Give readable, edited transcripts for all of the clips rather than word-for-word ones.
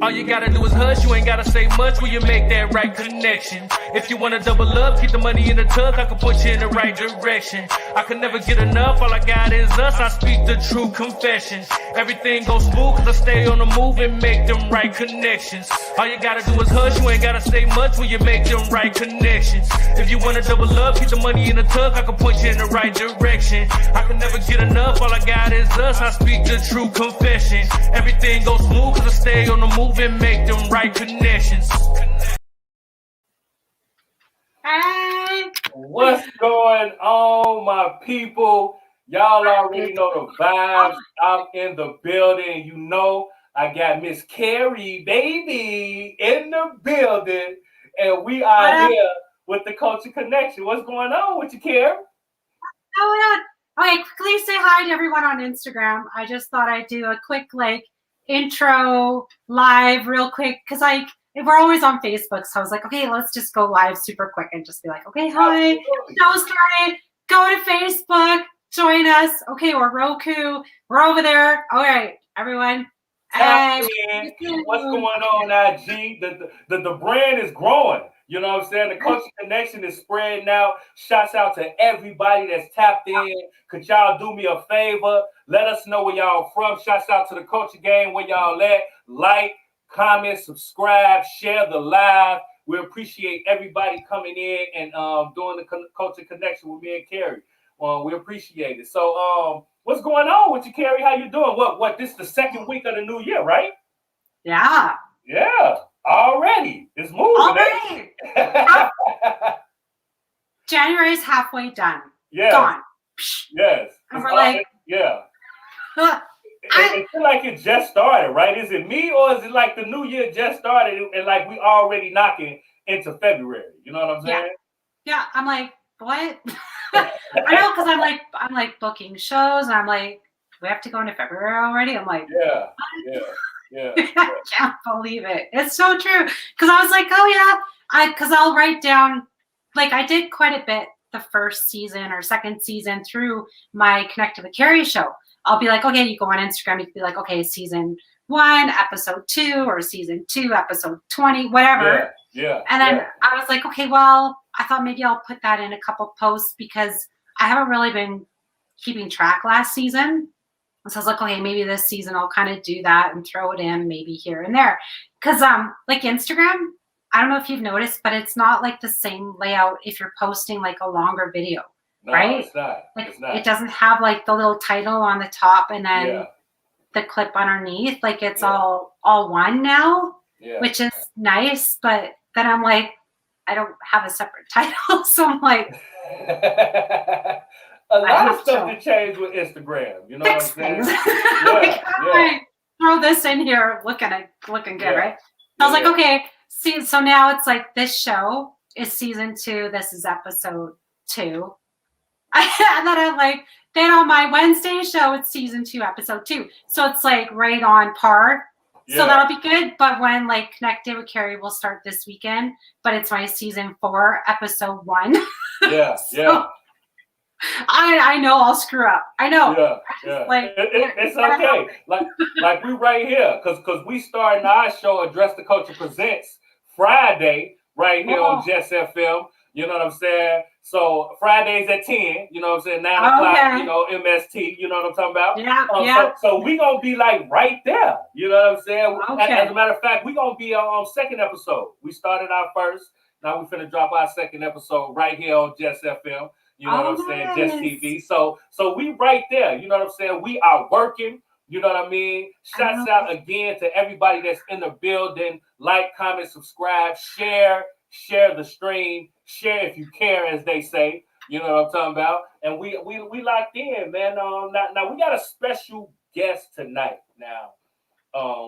All you gotta do is hush, you ain't gotta say much when you make that right connection. If you wanna double up, keep the money in the tub, I can put you in the right direction. I can never get enough, all I got is us, I speak the true confession. Everything goes smooth cause I stay on the move and make them right connections. All you gotta do is hush, you ain't gotta say much when you make them right connections. If you wanna double up, keep the money in the tub, I can put you in the right direction. I can never get enough, all I got is us, I speak the true confession. Everything goes smooth cause I stay on the move and make them right connections. Hey. What's going on, my people? Y'all already know the vibes. I'm in the building. You know, I got Miss Cari, baby, in the building. And we are here with the Culture Connection. What's going on with you, Cari? Okay, quickly say hi to everyone on Instagram. I just thought I'd do a quick intro live real quick because we're always on Facebook. So I was like, okay, let's just go live super quick and just be like, okay, hi, show started. Go to Facebook, join us. Okay, or Roku, we're over there. All right, everyone. Hey, what's going on, IG? The brand is growing. You know what I'm saying? The Culture Connection is spreading out. Shouts out to everybody that's tapped in. Could y'all do me a favor? Let us know where y'all from. Shouts out to the Culture Game, where y'all at. Like, comment, subscribe, share the live. We appreciate everybody coming in and doing the Culture Connection with me and Cari. We appreciate it. So, what's going on with you, Cari? How you doing? What? This is the second week of the new year, right? Yeah. Yeah. Already. It's moving. Already. January's halfway done. Yeah. Gone. Yes. And we're like, yeah. I feel like it just started, right? Is it me or is it like the new year just started and like we already knocking into February? You know what I'm saying? Yeah. I'm like, what? I know, because I'm like booking shows and I'm like, we have to go into February already? I'm like, yeah. I can't believe it. It's so true. Because I was like, oh yeah, because I'll write down, I did quite a bit the first season or second season through my Connect to the Cari show. I'll be like, okay, you go on Instagram, you can be like, okay, season 1, episode 2, or season 2, episode 20, whatever. Yeah. And then I was like, okay, well, I thought maybe I'll put that in a couple posts because I haven't really been keeping track last season. So I was like, okay, maybe this season I'll kind of do that and throw it in maybe here and there. Because Instagram, I don't know if you've noticed, but it's not like the same layout if you're posting a longer video. No, right? It's not. It's not. It doesn't have the little title on the top and then the clip underneath. It's all one now, which is nice. But then I'm like, I don't have a separate title. So I'm like, a lot of stuff to change with Instagram. You know what I'm saying? I throw this in here looking good, right? So I was like, okay, see, so now it's like this show is season 2. This is episode 2. And then I'm then on my Wednesday show, it's season 2, episode 2. So it's right on par. Yeah. So that'll be good. But when Connected with Cari will start this weekend, but it's my season 4, episode 1. Yeah, so I know I'll screw up. I know. Yeah. It's okay. Like we right here, because we starting our show, Address the Culture Presents, Friday, right here on Jess FM. You know what I'm saying? So Fridays at 10, you know what I'm saying? 9 o'clock, MST, you know what I'm talking about? Yeah. So we going to be right there. You know what I'm saying? Okay. As a matter of fact, we going to be on second episode. We started our first. Now we finna drop our second episode right here on Jess FM. You know what I'm saying? Jess TV. So we right there. You know what I'm saying? We are working. You know what I mean? Shouts out again to everybody that's in the building. Like, comment, subscribe, share the stream, share if you care, as they say. You know what I'm talking about? And we locked in, man. Now we got a special guest tonight. Now,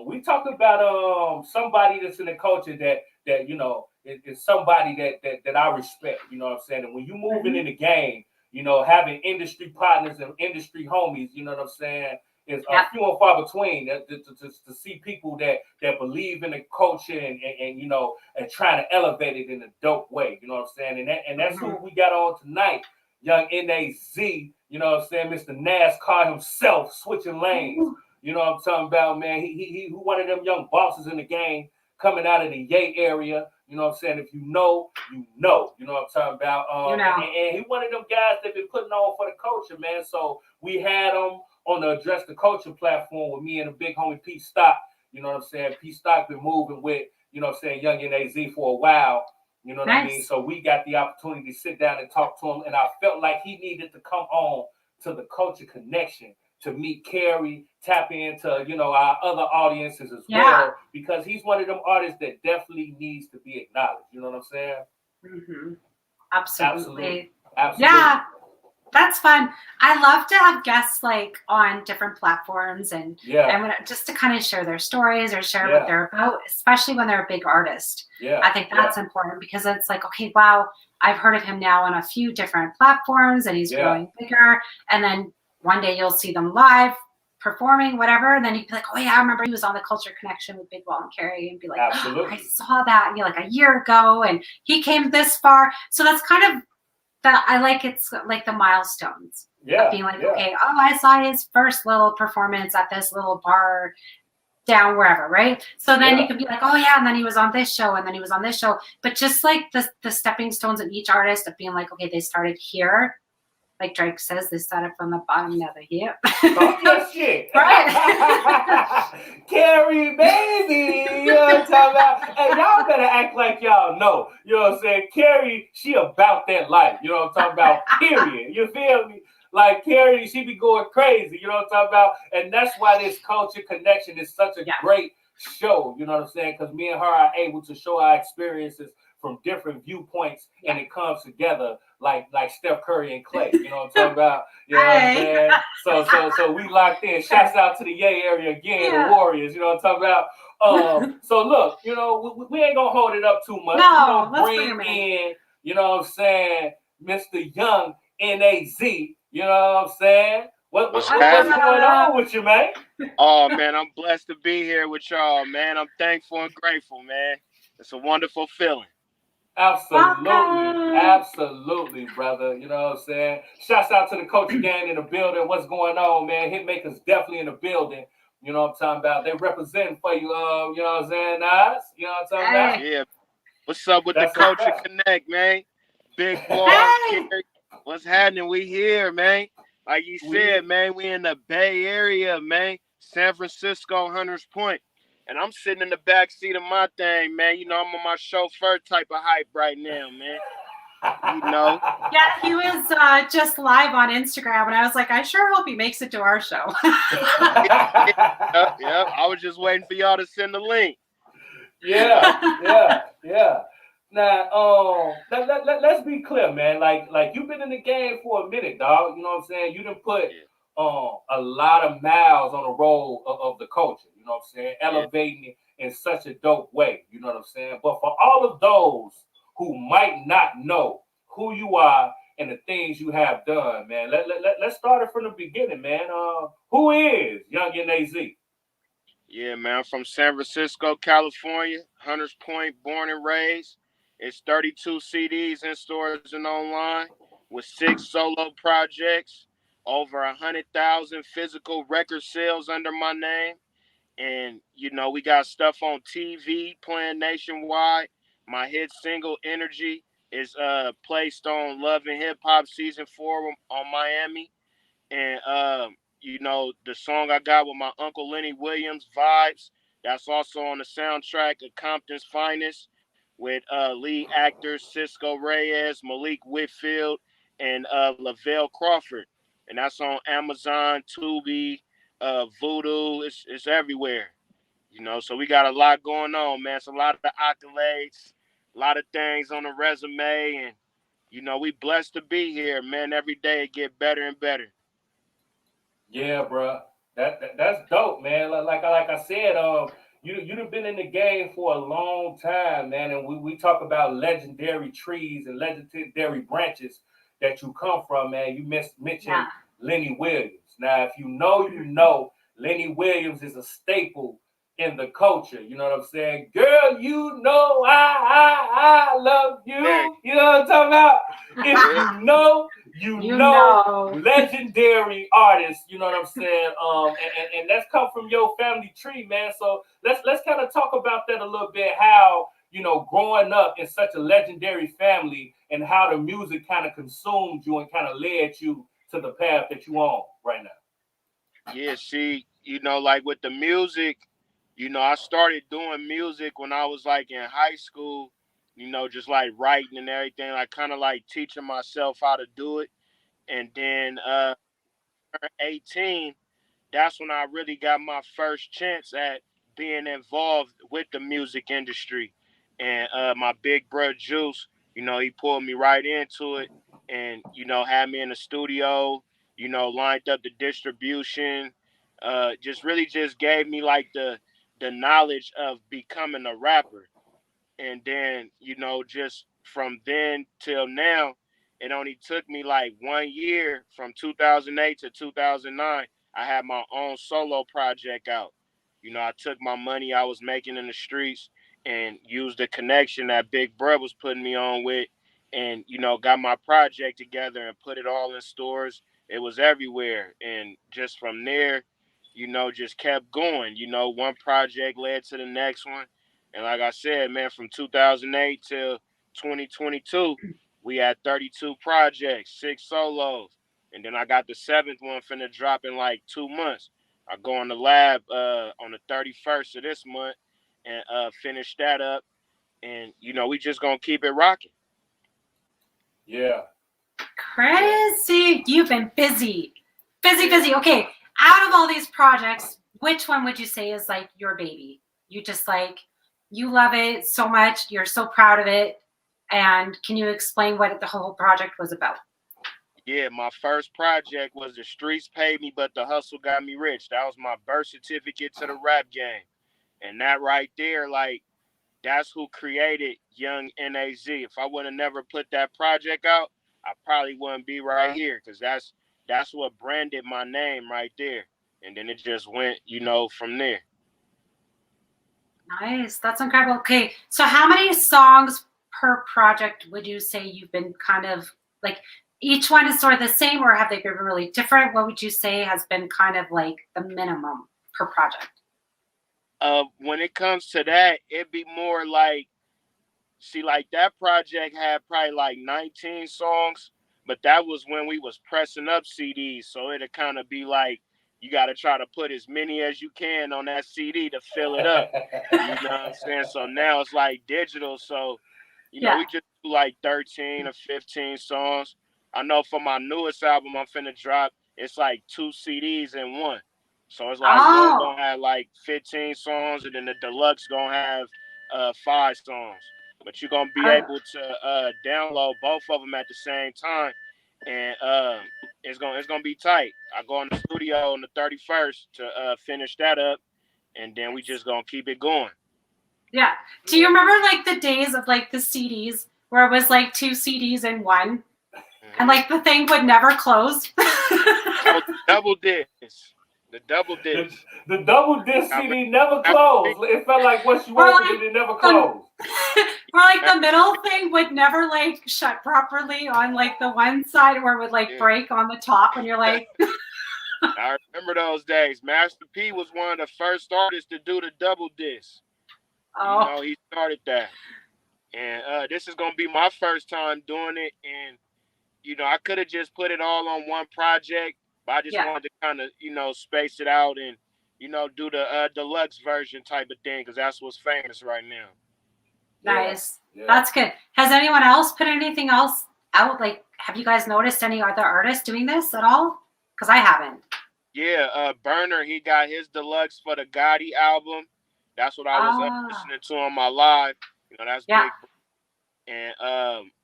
we talk about somebody that's in the culture that you know is somebody that I respect. You know what I'm saying? And when you moving in the game, having industry partners and industry homies, you know what I'm saying, is few and far between. To see people that believe in the culture and trying to elevate it in a dope way. You know what I'm saying? And that's who we got on tonight. Young NAZ, you know what I'm saying? Mr. NASCAR himself, switching lanes. You know what I'm talking about, man? He one of them young bosses in the game coming out of the Yay area. You know what I'm saying? If you know, you know. You know what I'm talking about? And he one of them guys that been putting on for the culture, man. So we had him on the Address the Culture platform with me and the big homie Pete Stock. You know what I'm saying? Pete Stock been moving with, you know what I'm saying, Young and AZ for a while. You know what I mean? So we got the opportunity to sit down and talk to him. And I felt like he needed to come on to the Culture Connection to meet Cari, tap into, you know, our other audiences as well, because he's one of them artists that definitely needs to be acknowledged. You know what I'm saying? Mm-hmm. Absolutely. Yeah. That's fun. I love to have guests like on different platforms and just to kind of share their stories or share what they're about, especially when they're a big artist. Yeah. I think that's important because it's like, okay, wow, I've heard of him now on a few different platforms and he's growing bigger. And then one day you'll see them live performing, whatever. And then you'd be like, oh yeah, I remember he was on the Culture Connection with Bigg and Cari, and be like, absolutely. Oh, I saw that, you know, like a year ago and he came this far. So that's kind of that I like. It's like the milestones. Of being like, okay, oh, I saw his first little performance at this little bar down wherever, right? So then you can be like, oh yeah, and then he was on this show, and then he was on this show. But just like the stepping stones of each artist of being like, okay, they started here. Like Drake says, they started from the bottom, now they're here. Talk your shit. Right. Cari, baby. You know what I'm talking about? Hey, y'all better act like y'all know. You know what I'm saying? Cari, she about that life. You know what I'm talking about? Period. You feel me? Like Cari, she be going crazy. You know what I'm talking about? And that's why this Culture Connection is such a great show. You know what I'm saying? Because me and her are able to show our experiences from different viewpoints, and it comes together like Steph Curry and Clay. You know what I'm talking about? You know what I'm saying? So we locked in. Shouts out to the Yay area again, the Warriors. You know what I'm talking about? So look, you know, we ain't gonna hold it up too much. No, let's bring in, you know what I'm saying, Mr. Young NAZ. You know what I'm saying? What's going on with you, man? Oh man, I'm blessed to be here with y'all, man. I'm thankful and grateful, man. It's a wonderful feeling. Absolutely, brother. You know what I'm saying? Shouts out to the Culture Gang in the building. What's going on, man? Hitmakers definitely in the building. You know what I'm talking about? They representing for you. You know what I'm saying, Nas? You know what I'm talking about? Yeah. What's up with the Culture Connect, man? Big boy. What's happening? We here, man. Like you said, man, we in the Bay Area, man. San Francisco, Hunters Point. And I'm sitting in the back seat of my thing, man. You know, I'm on my chauffeur type of hype right now, man. You know. Yeah, he was just live on Instagram, and I was like, I sure hope he makes it to our show. Yep. I was just waiting for y'all to send the link. Yeah. Now, let's be clear, man. Like you've been in the game for a minute, dog. You know what I'm saying? You done put a lot of miles on the road of the culture. You know what I'm saying? Elevating it in such a dope way. You know what I'm saying? But for all of those who might not know who you are and the things you have done, man, let's start it from the beginning, man. Who is Young NAZ? Yeah, man. I'm from San Francisco, California. Hunters Point, born and raised. It's 32 CDs in stores and online with 6 solo projects, over 100,000 physical record sales under my name. And, you know, we got stuff on TV playing nationwide. My hit single, Energy, is placed on Love and Hip Hop Season 4 on Miami. And, you know, the song I got with my Uncle Lenny Williams, Vibes, that's also on the soundtrack of Compton's Finest with lead actors Cisco Reyes, Malik Whitfield, and Lavelle Crawford. And that's on Amazon, Tubi, Voodoo. It's everywhere. You know, so we got a lot going on, man. It's a lot of accolades, a lot of things on the resume. And, you know, we blessed to be here, man. Every day it get better and better. Yeah, bro. That's dope, man. Like I said, you've been in the game for a long time, man. And we talk about legendary trees and legendary branches that you come from, man. You mentioned Lenny Williams. Now, if you know, Lenny Williams is a staple in the culture. You know what I'm saying? Girl, you know I love you. You know what I'm talking about? If you know, you know. Legendary artists. You know what I'm saying? And that's come from your family tree, man. So let's kind of talk about that a little bit. How, you know, growing up in such a legendary family and how the music kind of consumed you and kind of led you to the path that you on right now. Yeah, see, you know, like with the music, you know, I started doing music when I was like in high school, you know, just like writing and everything, like kind of like teaching myself how to do it. And then 18, that's when I really got my first chance at being involved with the music industry. And my big brother Juice, you know, he pulled me right into it and, you know, had me in the studio, you know, lined up the distribution, just really just gave me like the knowledge of becoming a rapper. And then, you know, just from then till now, it only took me like 1 year from 2008 to 2009. I had my own solo project out. You know, I took my money I was making in the streets and used the connection that Big Bro was putting me on with, and, you know, got my project together and put it all in stores. It was everywhere. And just from there, you know, just kept going. You know, one project led to the next one. And like I said, man, from 2008 till 2022, we had 32 projects, 6 solos. And then I got the 7th one finna drop in like 2 months. I go on the lab on the 31st of this month and finish that up. And, you know, we just gonna keep it rocking. Yeah. Crazy. You've been busy. Busy. Okay. Out of all these projects, which one would you say is like your baby? You just like, you love it so much. You're so proud of it. And can you explain what the whole project was about? Yeah, my first project was The Streets Paid Me, But the Hustle Got Me Rich. That was my birth certificate to the rap game. And that right there, like, that's who created Young NAZ. If I would have never put that project out, I probably wouldn't be right here, because that's what branded my name right there. And then it just went, you know, from there. Nice. That's incredible. Okay. So how many songs per project would you say you've been kind of like, each one is sort of the same, or have they been really different? What would you say has been kind of like the minimum per project? When it comes to that, it'd be more like, see, like that project had probably like 19 songs, but that was when we was pressing up CDs. So it'd kind of be like, you got to try to put as many as you can on that CD to fill it up. You know what I'm saying? So now it's like digital. So, you know, we just do like 13 or 15 songs. I know for my newest album I'm finna drop, it's like 2 CDs in one. So it's like one gonna have like 15 songs, and then the deluxe gonna have 5 songs. But you're gonna be able to download both of them at the same time, and it's gonna be tight. I go in the studio on the 31st to finish that up, and then we just gonna keep it going. Yeah. Do you remember like the days of like the CDs where it was like 2 CDs in one, and like the thing would never close? Oh, double disc. The double disc. The double disc CD never closed. It felt like once you opened it never closed. Or like the middle thing would never like shut properly on like the one side, or would like break on the top, and you're like. I remember those days. Master P was one of the first artists to do the double disc. Oh. You know, he started that. And this is gonna be my first time doing it, and you know, I could have just put it all on one project, but I just wanted to kind of, you know, space it out and, you know, do the deluxe version type of thing, because that's what's famous right now. Nice. Yeah. That's good. Has anyone else put anything else out? Like, have you guys noticed any other artists doing this at all? Because I haven't. Yeah, Burner, he got his deluxe for the Gotti album. That's what I was listening to on my live. You know, that's big. And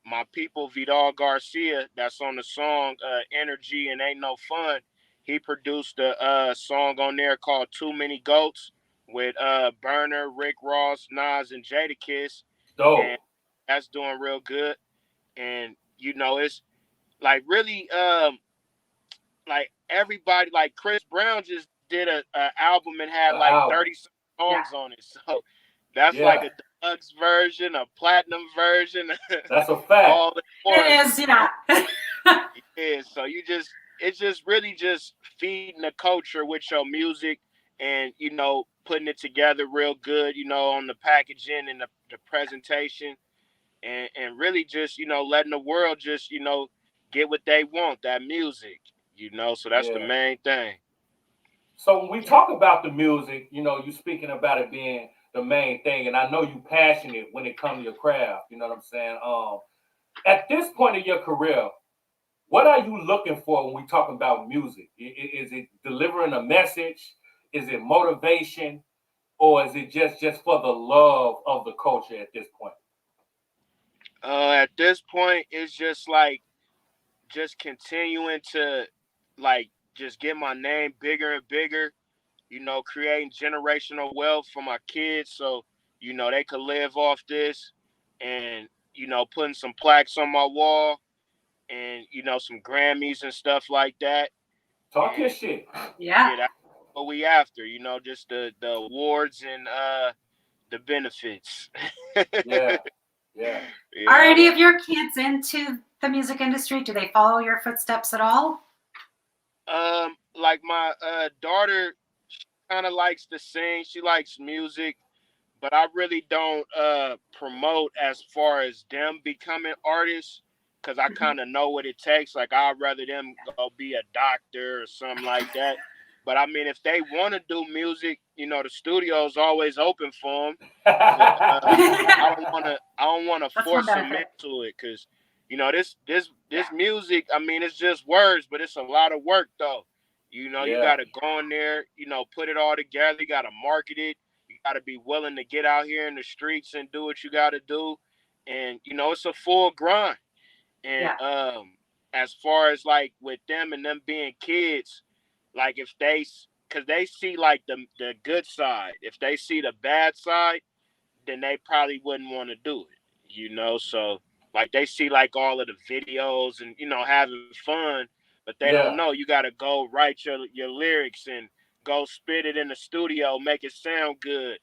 my people, Vidal Garcia, that's on the song Energy and Ain't No Fun, he produced a song on there called Too Many Goats with Burner, Rick Ross, Nas, and Jadakiss. And that's doing real good. And, you know, it's like really like everybody, like Chris Brown just did a album and had like 30 songs on it. So that's like a deluxe version, a platinum version, That's a fact. all in one. It is, yeah. Yeah, so it's just really just feeding the culture with your music and, putting it together real good, on the packaging and the presentation and really just, letting the world just, get what they want, that music, so that's the main thing. So when we talk about the music, you speaking about it being the main thing, and I know you passionate when it comes to your craft, you know what I'm saying? At this point in your career, what are you looking for when we talk about music? Is it delivering a message? Is it motivation? Or is it just for the love of the culture at this point? At this point, it's just like just continuing to like just get my name bigger and bigger, creating generational wealth for my kids so, they could live off this and, putting some plaques on my wall and, some Grammys and stuff like that. Talk your shit. Yeah. That's what we after, just the awards and the benefits. Yeah. Are any of your kids into the music industry? Do they follow your footsteps at all? Like my daughter kind of likes to sing. She likes music, but I really don't promote as far as them becoming artists because I kind of know what it takes. Like I'd rather them go be a doctor or something like that. But I mean, if they want to do music, the studio's always open for them. But I don't want to force them into it because, this music. I mean, it's just words, but it's a lot of work though. You got to go in there, put it all together. You got to market it. You got to be willing to get out here in the streets and do what you got to do. And, it's a full grind. And as far as like with them and them being kids, like if because they see like the good side. If they see the bad side, then they probably wouldn't want to do it, So like they see like all of the videos and, having fun, but they don't know you got to go write your lyrics and go spit it in the studio, make it sound good,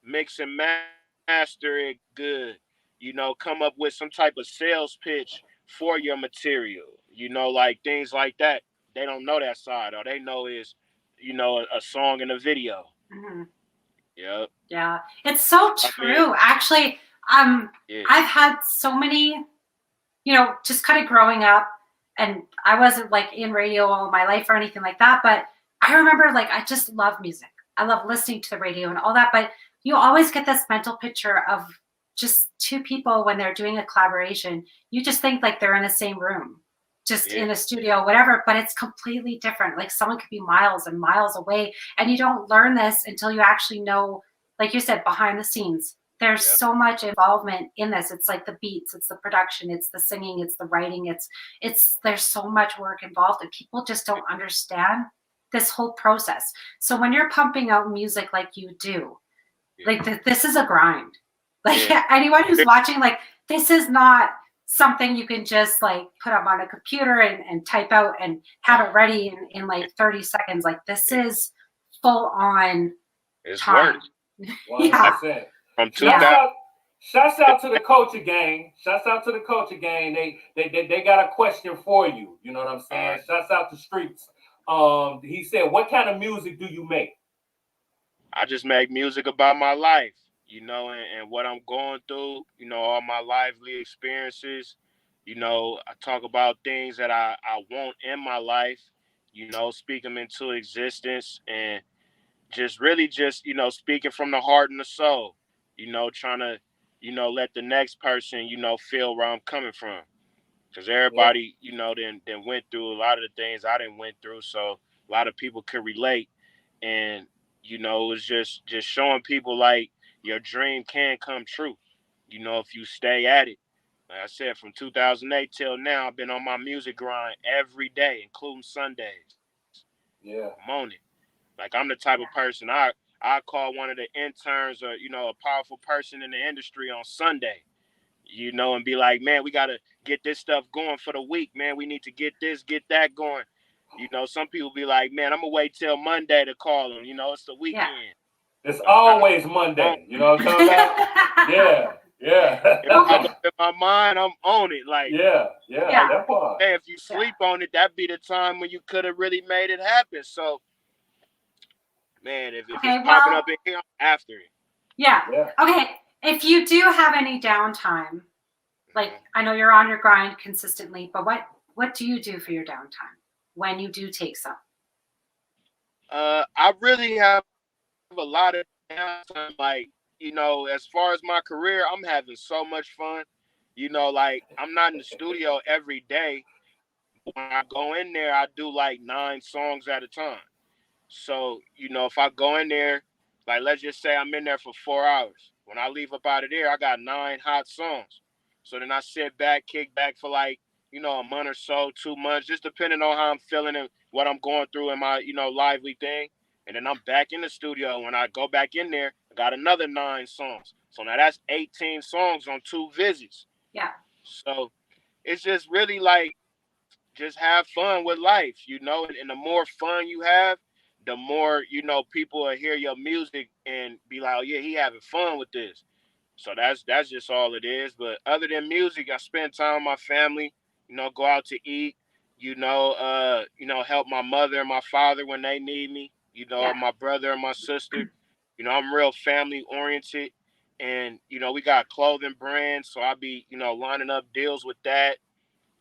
mix and master it good, come up with some type of sales pitch for your material, like things like that. They don't know that side. All they know is, a song and a video. Mm-hmm. Yep. Yeah, it's so true. Actually, I've had so many, just kind of growing up, and I wasn't like in radio all my life or anything like that. But I remember like I just love music. I love listening to the radio and all that. But you always get this mental picture of just two people when they're doing a collaboration. You just think like they're in the same room, just in a studio, whatever, but it's completely different. Like someone could be miles and miles away, and you don't learn this until you actually know, like you said, behind the scenes. There's so much involvement in this. It's like the beats, it's the production, it's the singing, it's the writing, there's so much work involved, and people just don't understand this whole process. So when you're pumping out music like you do, like this is a grind. Like anyone who's watching, like this is not something you can just like put up on a computer and type out and have it ready in like 30 seconds. Like this is full on time. Yeah. From 2000. Shouts out to the culture gang. Shouts out to the culture gang. They got a question for you. You know what I'm saying? Shouts out to Streets. He said, what kind of music do you make? I just make music about my life, and what I'm going through, all my lively experiences. I talk about things that I want in my life, speak them into existence and just really just, speaking from the heart and the soul, trying to, let the next person, feel where I'm coming from. Because everybody, then went through a lot of the things I didn't went through. So a lot of people could relate. And, it was just showing people like your dream can come true, if you stay at it. Like I said, from 2008 till now, I've been on my music grind every day, including Sundays. Yeah. I'm on it. Like I'm the type of person I call one of the interns or, a powerful person in the industry on Sunday, and be like, man, we got to get this stuff going for the week, man. We need to get this, get that going. Some people be like, man, I'm going to wait till Monday to call them. It's the weekend. It's always Monday. You know what I'm talking about? Yeah. If it pop up in my mind, I'm on it. Like, Yeah. That part. hey, if you sleep on it, that'd be the time when you could have really made it happen. So, man, if it's popping up in here, I'm after it. Yeah. Okay. If you do have any downtime, like I know you're on your grind consistently, but what do you do for your downtime when you do take some? I really have a lot of downtime. Like, as far as my career, I'm having so much fun. Like I'm not in the studio every day. When I go in there, I do like 9 songs at a time. So, if I go in there, like let's just say I'm in there for 4 hours. When I leave up out of there, I got 9 hot songs. So then I sit back, kick back for like, a month or so, 2 months, just depending on how I'm feeling and what I'm going through in my, lively thing. And then I'm back in the studio. When I go back in there, I got another 9 songs. So now that's 18 songs on 2 visits. Yeah. So it's just really like, just have fun with life, and the more fun you have, the more, people will hear your music and be like, oh yeah, he having fun with this. So that's just all it is. But other than music, I spend time with my family, go out to eat, help my mother and my father when they need me, my brother and my sister. I'm real family oriented, and we got clothing brands, so I be, lining up deals with that.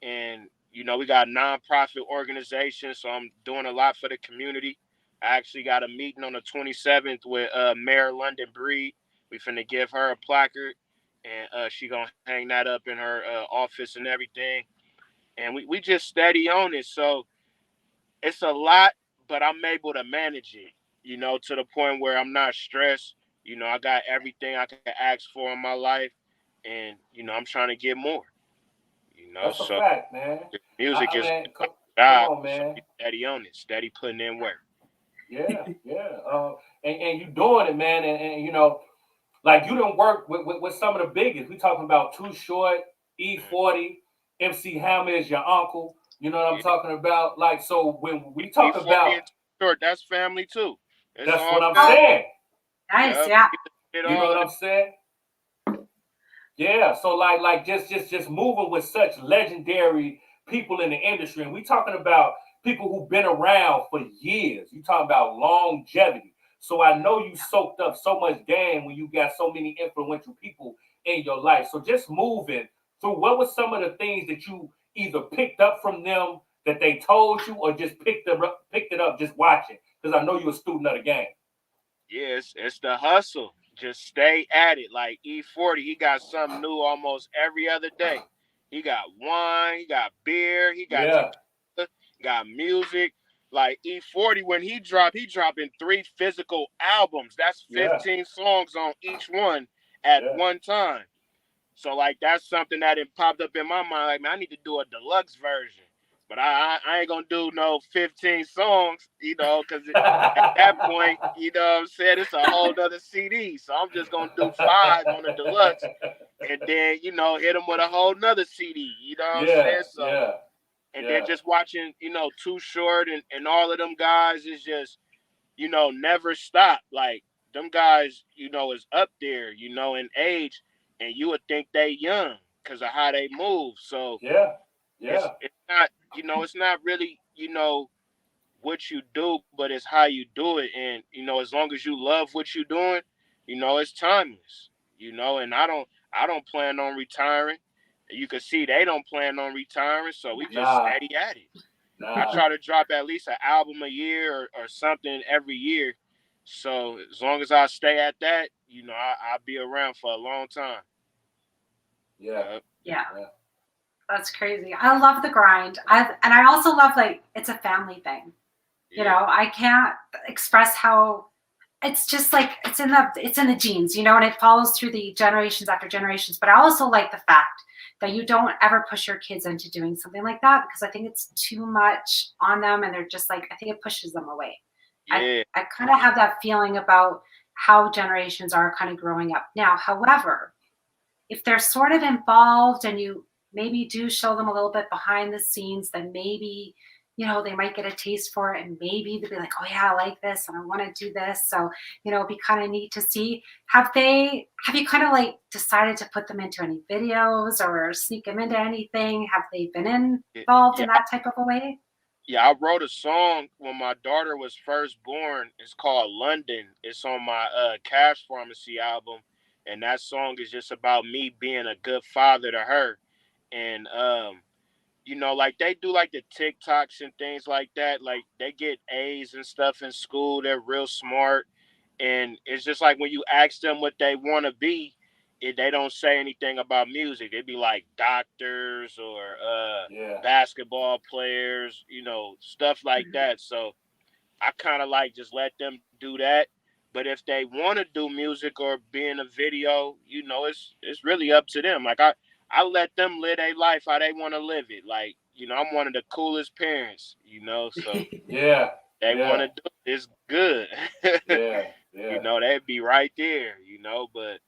And we got a nonprofit organization, so I'm doing a lot for the community. I actually got a meeting on the 27th with Mayor London Breed. We finna give her a placard, and she gonna hang that up in her office and everything. And we just steady on it, so it's a lot, but I'm able to manage it, to the point where I'm not stressed. I got everything I can ask for in my life, and I'm trying to get more. That's a fact, man. Music is come job, on, man. so steady on it, steady putting in work. Yeah. And you doing it, man. And like you done work with some of the biggest. We talking about Too Short, E40, MC Hammer is your uncle. You know what I'm talking about? Like, so when we talk E40 about and Short, that's family too. that's what I'm saying. Nice, You know what I'm saying? Yeah, so like just moving with such legendary people in the industry, and we talking about people who've been around for years. You talking about longevity. So I know you soaked up so much game when you got so many influential people in your life. So just moving through, what were some of the things that you either picked up from them that they told you, or just picked it up just watching? Because I know you're a student of the game. Yes, it's the hustle. Just stay at it. Like E40, he got something new almost every other day. He got wine, he got beer, he got tequila, got music. Like E40, when he dropping 3 physical albums. That's 15 songs on each one at one time. So like that's something that it popped up in my mind. Like, man, I need to do a deluxe version. But I ain't gonna do no 15 songs, because at that point, what I'm saying, it's a whole other CD. So I'm just gonna do 5 on the deluxe, and then hit them with a whole nother CD. You know what I'm saying? So and then just watching, Too Short and all of them guys is just, never stop. Like them guys, is up there, in age, and you would think they young because of how they move. So it's not, it's not really, what you do, but it's how you do it. And, as long as you love what you're doing, it's timeless, and I don't plan on retiring. You can see they don't plan on retiring, so we just steady at it. I try to drop at least an album a year or something every year. So as long as I stay at that, I'll be around for a long time. Yeah. That's crazy. I love the grind. I also love, like, it's a family thing. I can't express how it's just like it's in the genes, and it follows through the generations after generations. But I also like the fact that you don't ever push your kids into doing something like that, because I think it's too much on them, and they're just like, I think it pushes them away. I kind of have that feeling about how generations are kind of growing up now. However, if they're sort of involved and you maybe do show them a little bit behind the scenes, then maybe they might get a taste for it, and maybe they'll be like, oh yeah, I like this and I want to do this. So, it'd be kind of neat to see. Have you kind of like decided to put them into any videos or sneak them into anything? Have they been involved in that type of a way? Yeah, I wrote a song when my daughter was first born. It's called London. It's on my Cash Pharmacy album. And that song is just about me being a good father to her. And like they do like the TikToks and things like that. Like they get A's and stuff in school. They're real smart. And it's just like when you ask them what they want to be, they don't say anything about music. It'd be like doctors or basketball players, stuff like that. So I kind of like just let them do that. But if they want to do music or be in a video, it's really up to them. Like I let them live their life how they want to live it. Like, I'm one of the coolest parents, so they want to do it. It's good. They'd be right there, but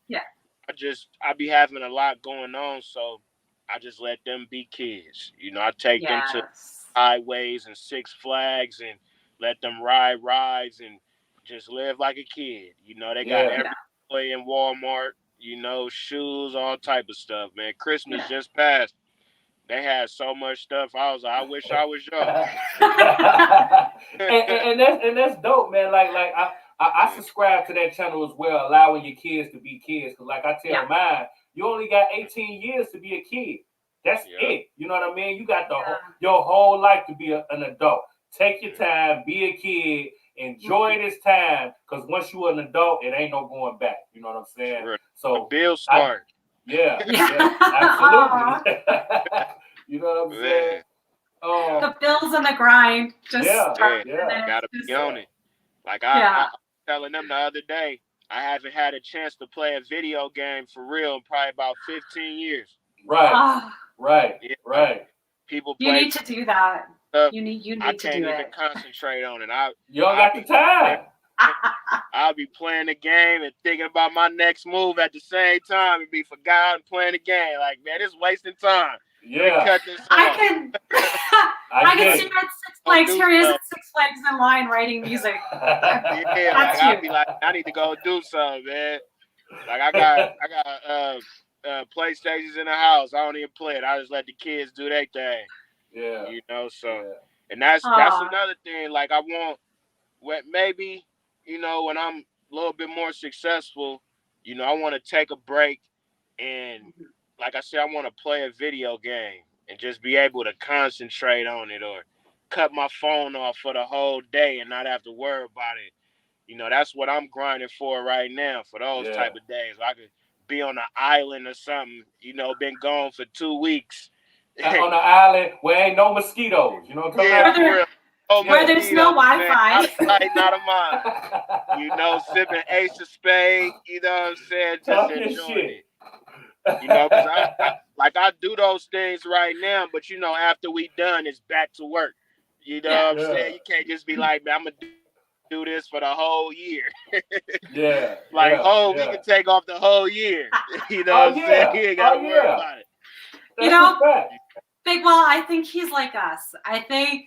I be having a lot going on, so I just let them be kids. I take them to highways and Six Flags and let them ride rides and just live like a kid. They got every toy in Walmart, shoes, all type of stuff, man. Christmas just passed. They had so much stuff. I was like, I wish I was y'all. and that's dope, man. Like I subscribe to that channel as well, allowing your kids to be kids. Because like I tell mine, you only got 18 years to be a kid. That's it. You know what I mean? You got your whole life to be an adult. Take your time, be a kid, enjoy this time. Because once you're an adult, it ain't no going back. You know what I'm saying? Right. So a bill start. Absolutely. You know what I'm saying? The bills and the grind just start. Gotta be on it. Like I was telling them the other day, I haven't had a chance to play a video game for real in probably about 15 years. Right. People you play need to do that. You need to do it. I can't even concentrate on it. You don't got the time. I'll be playing the game and thinking about my next move at the same time and be forgotten playing the game. Like, man, it's wasting time. Cut this I can see you at Six Flags. Here he is at Six Flags in line writing music. I'll be like, I need to go do something, man. Like I got PlayStations in the house. I don't even play it. I just let the kids do their thing. And that's another thing. Like I want maybe, when I'm a little bit more successful, I want to take a break and, like I said, I want to play a video game and just be able to concentrate on it or cut my phone off for the whole day and not have to worry about it. That's what I'm grinding for right now, for those type of days. I could be on an island or something, been gone for 2 weeks. On the island where ain't no mosquitoes, you know what I'm talking about? Where there's no Wi-Fi. Not of mine. Sipping Ace of Spade, you know what I'm saying? Just enjoying it. Because I do those things right now, but after we done, it's back to work. You know what I'm saying? You can't just be like, man, I'm gonna do this for the whole year. We can take off the whole year. You know what I'm saying? You ain't gotta worry about it. Bigg, well, I think he's like us. I think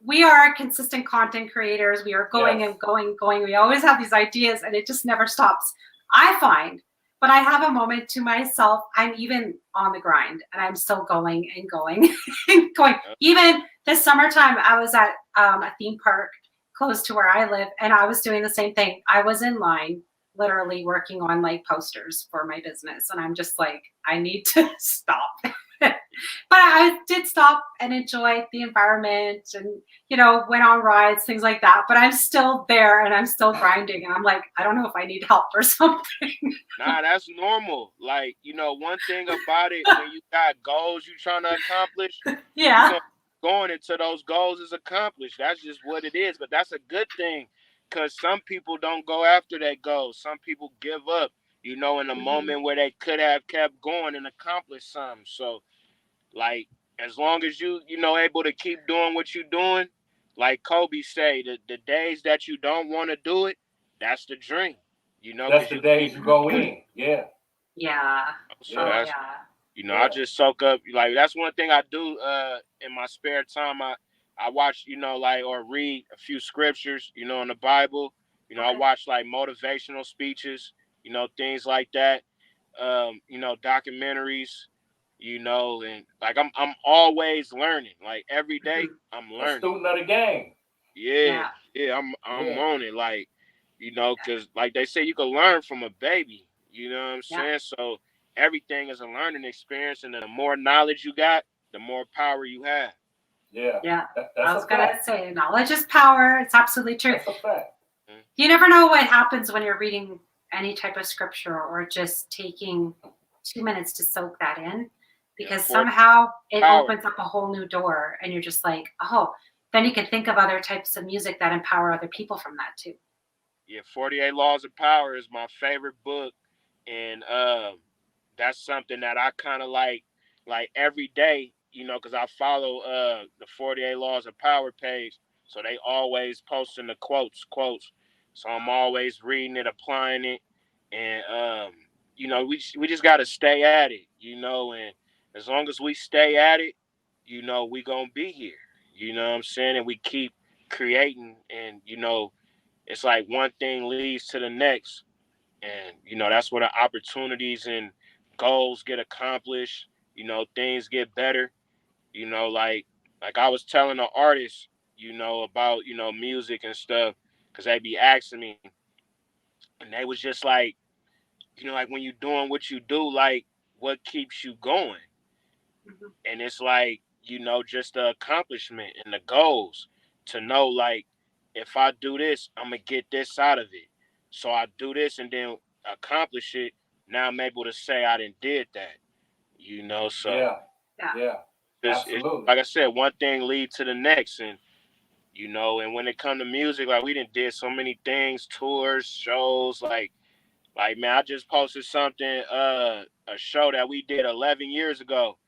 we are consistent content creators. We are going and going. We always have these ideas and it just never stops. I find, but I have a moment to myself. I'm even on the grind and I'm still going and going and going. Even this summertime, I was at a theme park close to where I live and I was doing the same thing. I was in line, literally working on like posters for my business. And I'm just like, I need to stop. But I did stop and enjoy the environment and, went on rides, things like that. But I'm still there and I'm still grinding. And I'm like, I don't know if I need help or something. Nah, that's normal. Like, one thing about it, when you got goals you're trying to accomplish, going into those goals is accomplished. That's just what it is. But that's a good thing because some people don't go after their goals. Some people give up, in a moment where they could have kept going and accomplished something. So, like, as long as you able to keep doing what you're doing, like Kobe say, the days that you don't want to do it, that's the dream. That's the days you go in. I just soak up. Like, that's one thing I do in my spare time. I I watch, like, or read a few scriptures, in the Bible. I watch like motivational speeches, things like that. Documentaries, and like I'm always learning. Like every day I'm A learning. student of the game. Yeah, I'm on it. Like, because like they say, you can learn from a baby. You know what I'm saying? So everything is a learning experience, and the more knowledge you got, the more power you have. Yeah. That's I was going to say, knowledge is power. It's absolutely true. That's a fact. You never know what happens when you're reading any type of scripture or just taking 2 minutes to soak that in, because somehow it opens up a whole new door, and you're just like, oh, then you can think of other types of music that empower other people from that too. Yeah, 48 Laws of Power is my favorite book, and that's something that I kind of like every day, because I follow the 48 Laws of Power page, so they always posting the quotes. So I'm always reading it, applying it, and we just got to stay at it, and as long as we stay at it, we gonna be here. You know what I'm saying? And we keep creating, and it's like one thing leads to the next, and that's where the opportunities and goals get accomplished. Things get better. Like I was telling the artists, about music and stuff, because they be asking me, and they was just like, like when you doing what you do, like what keeps you going? And it's like, just the accomplishment and the goals, to know, like, if I do this, I'm gonna get this out of it. So I do this and then accomplish it. Now I'm able to say I didn't did that. So it's, absolutely. like I said, one thing lead to the next, and and when it come to music, like we did so many things, tours, shows, like man, I just posted something, a show that we did 11 years ago,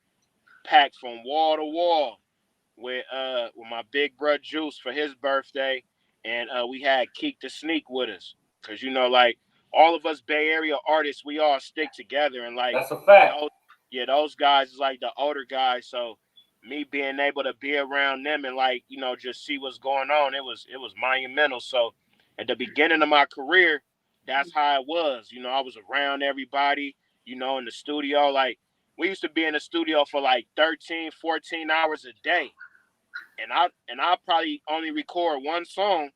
packed from wall to wall, with my big bro Juice for his birthday, and we had Keek the Sneak with us, because like all of us Bay Area artists, we all stick together, and like that's a fact. Those guys is like the older guys, so me being able to be around them and like just see what's going on, it was monumental. So at the beginning of my career, that's how it was. I was around everybody, in the studio. Like we used to be in the studio for like 13, 14 hours a day. And I'll probably only record one song,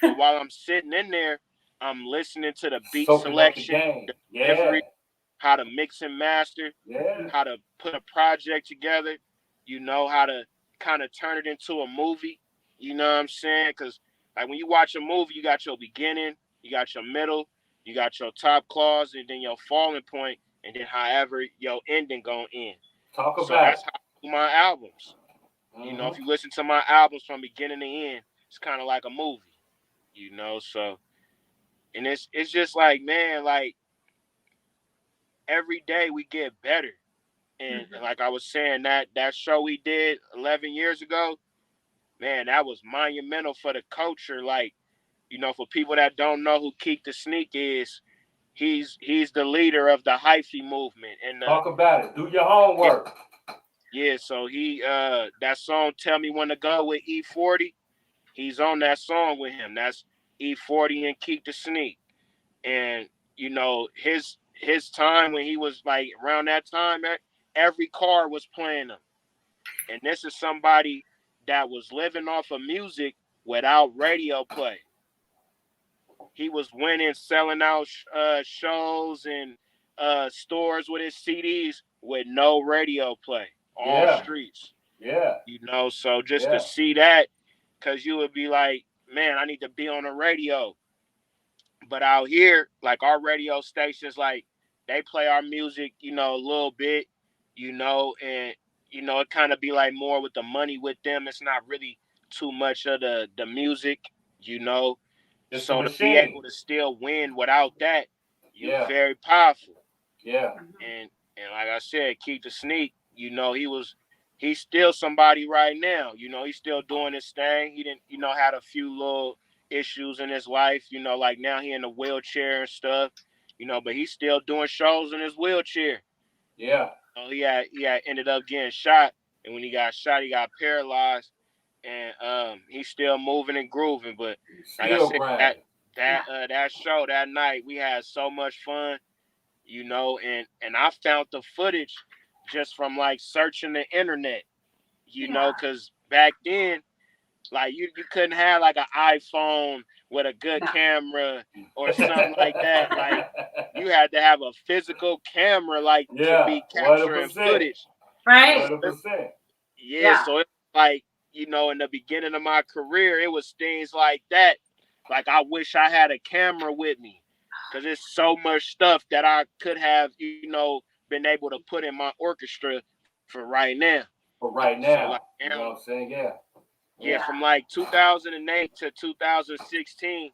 but while I'm sitting in there, I'm listening to the beat selection, the delivery, how to mix and master, how to put a project together, how to kind of turn it into a movie. You know what I'm saying? Because like when you watch a movie, you got your beginning, you got your middle, you got your top clause, and then your falling point, and then however your ending gonna end. So that's how I do my albums. If you listen to my albums from beginning to end, it's kind of like a movie. So, and it's just like, man, like every day we get better. And like I was saying, that show we did 11 years ago, man, that was monumental for the culture. Like, for people that don't know who Keek the Sneak is, he's the leader of the hyphy movement. And talk about it. Do your homework. Yeah, so he that song "Tell Me When to Go" with E40, he's on that song with him. That's E40 and Keek the Sneak. And his time when he was like around that time, every car was playing him. And this is somebody that was living off of music without radio play. He was winning, selling out shows and stores with his CDs with no radio play. All streets. Yeah. So just to see that, because you would be like, man, I need to be on the radio. But out here, like our radio stations, like they play our music, a little bit, and it kind of be like more with the money with them. It's not really too much of the music, It's so to be able to still win without that, you're very powerful. Yeah. And like I said, Keek the Sneak, he's still somebody right now. He's still doing his thing. He didn't, had a few little issues in his life, like now he in a wheelchair and stuff, but he's still doing shows in his wheelchair. Yeah. He had ended up getting shot, and when he got shot, he got paralyzed. and he's still moving and grooving. But like I Still said, grinding. that show that night, we had so much fun, and I found the footage just from like searching the internet, because back then, like you couldn't have like an iPhone with a good camera or something like that. Like you had to have a physical camera, like to be capturing 100%. footage. Right? 100%. Yeah, so it's like, in the beginning of my career, it was things like that. Like I wish I had a camera with me, because it's so much stuff that I could have, been able to put in my orchestra for right now. For right So like now. You know now, what I'm saying? Yeah. yeah, from like 2008 to 2016,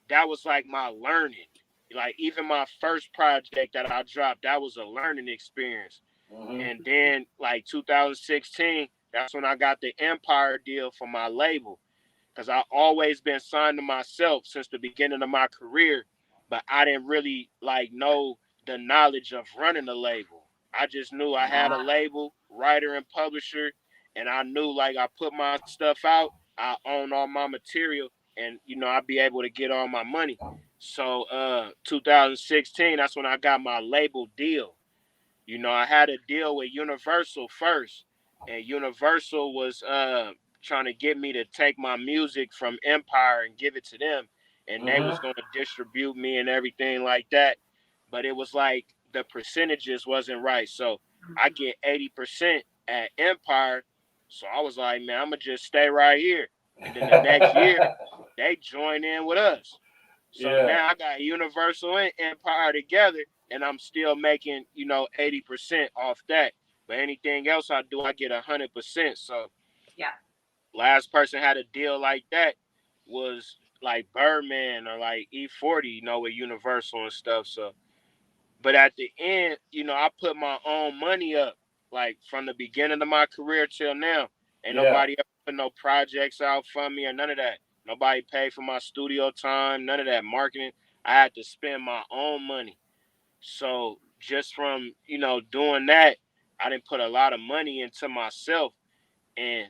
that was like my learning. Like even my first project that I dropped, that was a learning experience. Mm-hmm. And then like 2016, that's when I got the Empire deal for my label. Because I always been signed to myself since the beginning of my career, but I didn't really like know the knowledge of running a label. I just knew I had a label, writer and publisher, and I knew like I put my stuff out, I own all my material, and I'd be able to get all my money. So 2016, that's when I got my label deal. I had a deal with Universal first, and Universal was trying to get me to take my music from Empire and give it to them, and they was going to distribute me and everything like that. But it was like the percentages wasn't right, so I get 80% at Empire. So I was like, man, I'm gonna just stay right here. And then the next year, they join in with us. So now I got Universal and Empire together, and I'm still making, 80% off that. But anything else I do, I get 100%. So last person had a deal like that was like Birdman or like E40, with Universal and stuff. So, but at the end, I put my own money up, like from the beginning of my career till now. Ain't nobody ever put no projects out for me or none of that. Nobody paid for my studio time, none of that marketing. I had to spend my own money. So just from, doing that, I didn't put a lot of money into myself. And,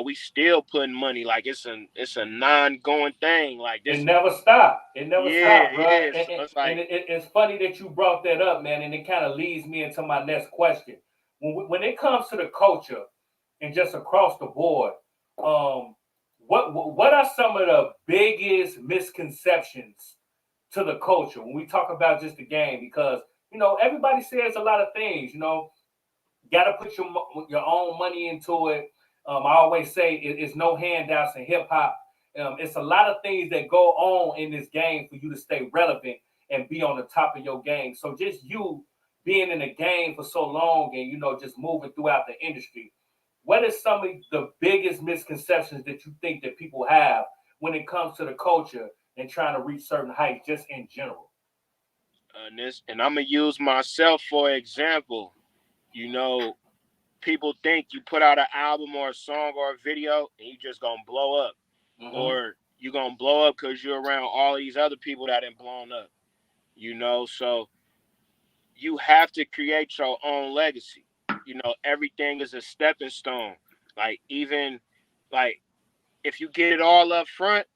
we still putting money, like it's a non-going thing. Like It this. never stopped. It never stopped, bro. It is. And, So it's like, it's funny that you brought that up, man. And it kind of leads me into my next question. When it comes to the culture and just across the board, what are some of the biggest misconceptions to the culture when we talk about just the game? Because everybody says a lot of things. Got to put your own money into it. I always say it's no handouts in hip hop. It's a lot of things that go on in this game for you to stay relevant and be on the top of your game. So just you being in the game for so long and just moving throughout the industry, what is some of the biggest misconceptions that you think that people have when it comes to the culture and trying to reach certain heights just in general? and I'm gonna use myself for example. People think you put out an album or a song or a video and you just gonna blow up, or you gonna blow up because you're around all these other people that ain't blown up. So you have to create your own legacy. Everything is a stepping stone. Like even like if you get it all up front,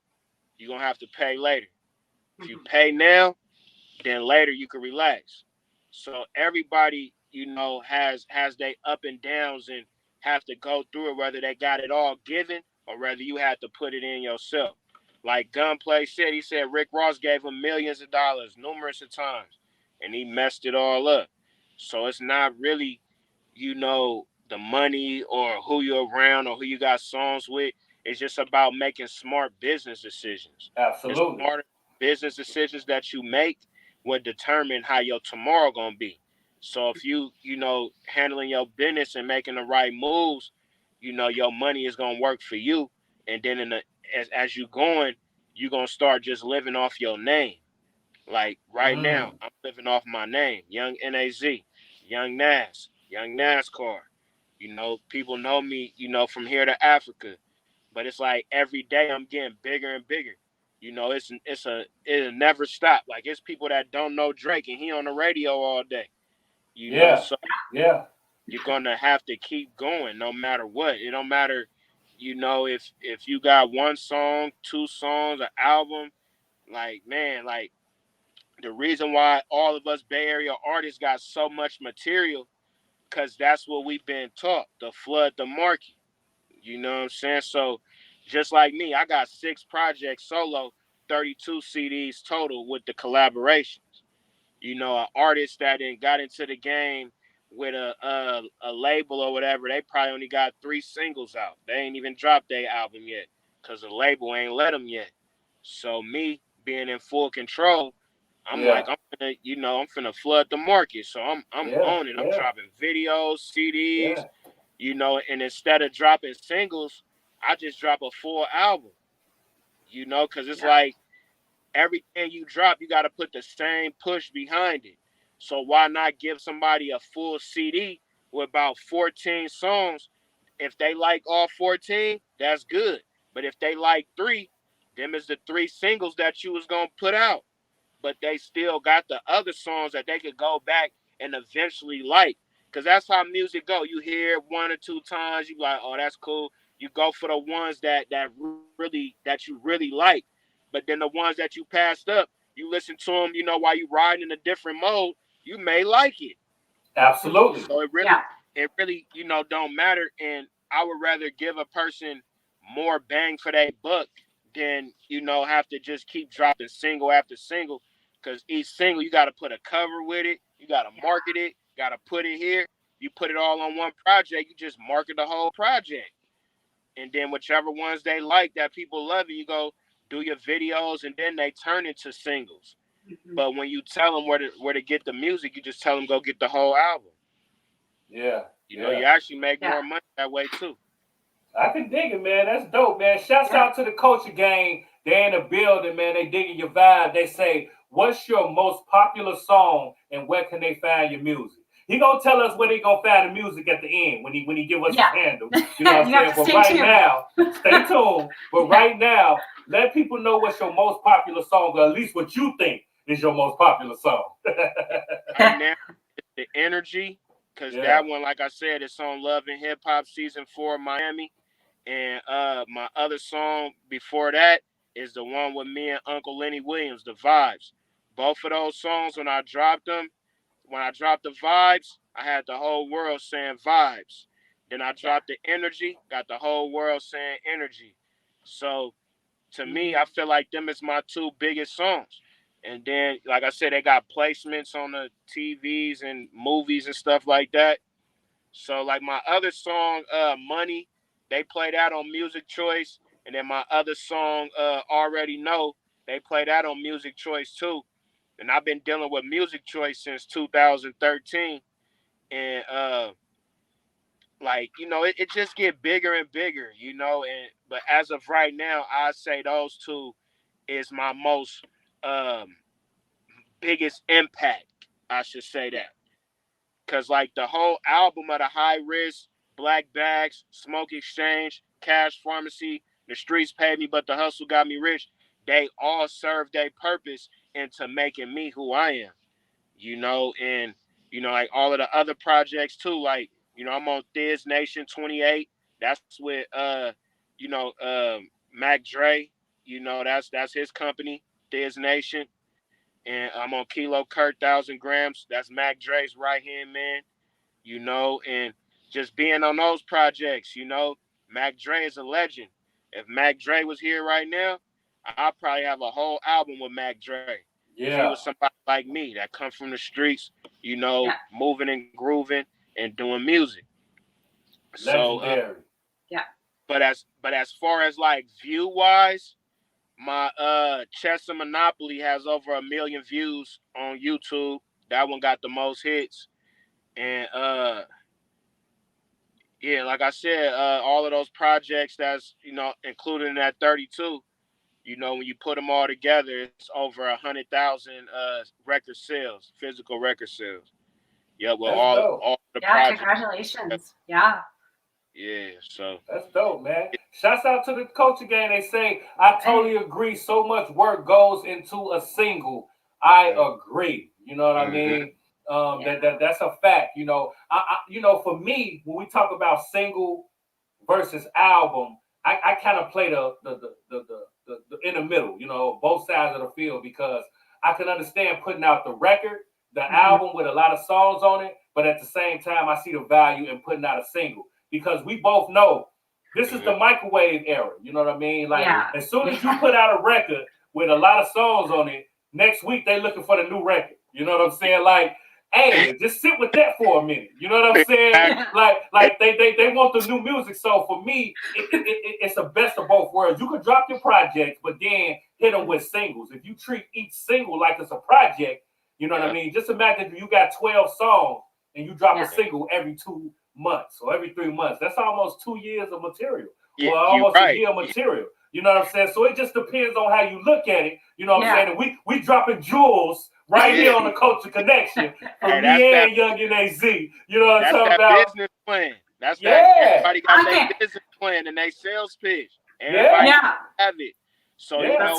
you're gonna have to pay later. If you pay now, then later you can relax. So everybody, has their up and downs and have to go through it, whether they got it all given or whether you had to put it in yourself. Like Gunplay said, he said Rick Ross gave him millions of dollars numerous of times and he messed it all up. So it's not really, the money or who you're around or who you got songs with. It's just about making smart business decisions. Absolutely. The smarter business decisions that you make will determine how your tomorrow gonna be. So if handling your business and making the right moves, your money is gonna work for you. And then as you going, you're gonna start just living off your name. Like right now, I'm living off my name, Young Naz, Young Nas, Young NASCAR. People know me, from here to Africa. But it's like every day I'm getting bigger and bigger. It'll never stop. Like it's people that don't know Drake and he on the radio all day. So you're gonna have to keep going no matter what. It don't matter, you know, if you got one song, two songs, an album, like man, like the reason why all of us Bay Area artists got so much material, because that's what we've been taught, to flood the market. You know what I'm saying? So just like me, I got 6 projects solo, 32 CDs total with the collaborations. You know, an artist that then got into the game with a label or whatever, they probably only got 3 singles out. They ain't even dropped their album yet because the label ain't let them yet. So me being in full control, I'm like, I'm finna flood the market. So I'm on it. I'm dropping videos, CDs, you know, and instead of dropping singles, I just drop a full album, you know, because it's like everything you drop, you got to put the same push behind it. So why not give somebody a full CD with about 14 songs? If they like all 14, that's good. But if they like 3, them is the 3 singles that you was going to put out. But they still got the other songs that they could go back and eventually like. Because that's how music go. You hear it 1 or 2 times, you like, oh, that's cool. You go for the ones that you really like. But then the ones that you passed up, you listen to them, you know, while you riding in a different mode, you may like it. Absolutely. So it really, you know, don't matter. And I would rather give a person more bang for their buck than, you know, have to just keep dropping single after single. Because each single, you got to put a cover with it. You got to market it. Got to put it here. You put it all on one project. You just market the whole project. And then whichever ones they like that people love it, you go do your videos, and then they turn into singles. Mm-hmm. But when you tell them where to get the music, you just tell them go get the whole album. Yeah. You know, you actually make more money that way too. I can dig it, man. That's dope, man. Shouts out to the culture gang. They're in the building, man. They digging your vibe. They say, what's your most popular song and where can they find your music? He gonna tell us where they gonna find the music at the end when he give us his handle. You know what I'm saying? But right now, stay tuned. But right now, let people know what's your most popular song, or at least what you think is your most popular song. Right now, it's the Energy, because that one, like I said, it's on Love and Hip Hop Season 4 Miami. And my other song before that is the one with me and Uncle Lenny Williams, The Vibes. Both of those songs, when I dropped them, when I dropped The Vibes, I had the whole world saying Vibes. Then I dropped the Energy, got the whole world saying Energy. So to me, I feel like them is my 2 biggest songs. And then, like I said, they got placements on the TVs and movies and stuff like that. So like my other song, Money, they play that on Music Choice. And then my other song, Already Know, they play that on Music Choice too. And I've been dealing with Music Choice since 2013. And like, you know, it just get bigger and bigger, you know. But as of right now, I say those 2 is my most biggest impact. I should say that. Because, like, the whole album of the High Risk, Black Bags, Smoke Exchange, Cash Pharmacy, The Streets Paid Me, But the Hustle Got Me Rich, they all serve their purpose into making me who I am, you know? And, you know, like, all of the other projects, too, like, you know, I'm on Thiz Nation 28. That's with, you know, Mac Dre. You know, that's his company, Thiz Nation. And I'm on Kilo Kurt 1,000 Grams. That's Mac Dre's right hand man, you know, and just being on those projects, you know, Mac Dre is a legend. If Mac Dre was here right now, I'd probably have a whole album with Mac Dre. If he was somebody like me that come from the streets, you know, moving and grooving and doing music. Legendary. But as far as like view wise, my Chess and Monopoly has over 1 million views on YouTube. That one got the most hits. And yeah, like I said, all of those projects that's, you know, included in that 32, you know, when you put them all together, it's over 100,000 record sales, physical record sales. Yeah, well, all the projects. Congratulations. Yeah. Yeah, so that's dope, man. Shouts out to the culture gang. They say, I totally agree. So much work goes into a single. I agree. You know what I mean? That's a fact. You know, I you know, for me, when we talk about single versus album, I kind of play the in the middle, both sides of the field, because I can understand putting out the record, the album with a lot of songs on it, but at the same time, I see the value in putting out a single, because we both know this is the microwave era. You know what I mean? Like, as soon as you put out a record with a lot of songs on it, next week they looking for the new record. You know what I'm saying? Like, hey, just sit with that for a minute. You know what I'm saying? Like they want the new music. So for me, it's the best of both worlds. You could drop your projects, but then hit them with singles. If you treat each single like it's a project, you know what I mean? Just imagine you got 12 songs and you drop a single every 2 months or every 3 months. That's almost 2 years of material. Well, almost a year of material. You know what I'm saying? So it just depends on how you look at it. You know what I'm saying? And we dropping jewels right here on the Culture Connection from me and Young and AZ. You know what I'm talking about? That's that business plan. That's that. Everybody got their business plan and their sales pitch. Everybody have it. So you know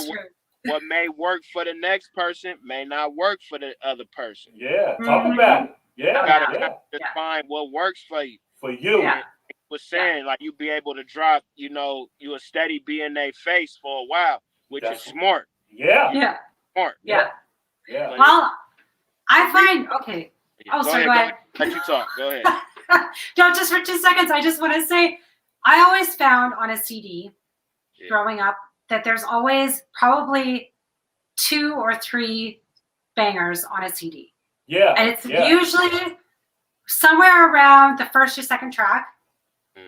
what may work for the next person may not work for the other person. Yeah, talk about it. Yeah, you gotta just find what works for you. For you. And was saying like you be able to drop, you a steady be in their face for a while, which is smart. Yeah. Smart. Yeah. Well, I find Oh, sorry. Go ahead. Let you talk. Go ahead. No, just for 2 seconds. I just want to say, I always found on a CD growing up that there's always probably 2 or 3 bangers on a CD. Yeah. And it's usually somewhere around the first or second track,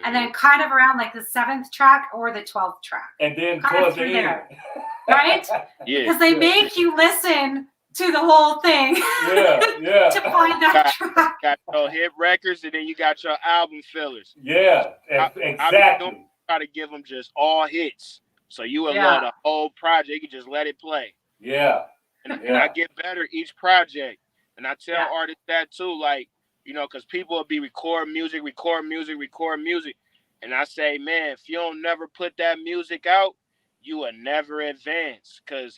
and then kind of around like the 7th track or the 12th track. And then towards the end. Right? Because they make you listen to the whole thing. To find that track. Got your hit records, and then you got your album fillers. Yeah, exactly. Try to give them just all hits, so you will love the whole project. You can just let it play. Yeah. And I get better each project, and I tell artists that too, like, because people will be record music, and I say, man, if you don't never put that music out, you will never advance, because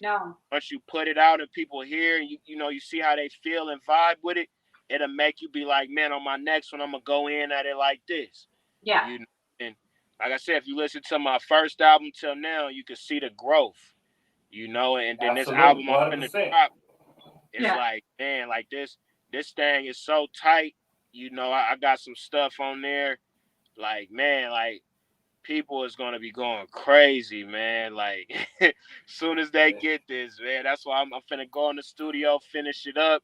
once you put it out and people hear, and you see how they feel and vibe with it, it'll make you be like, man, on my next one, I'm gonna go in at it like this. Yeah. And like I said, if you listen to my first album till now, you can see the growth. And then this album I'm gonna drop, it's like, man, like this thing is so tight. I got some stuff on there, like, man, like, people is gonna be going crazy, man. Like, soon as they get this, man, that's why I'm finna go in the studio, finish it up,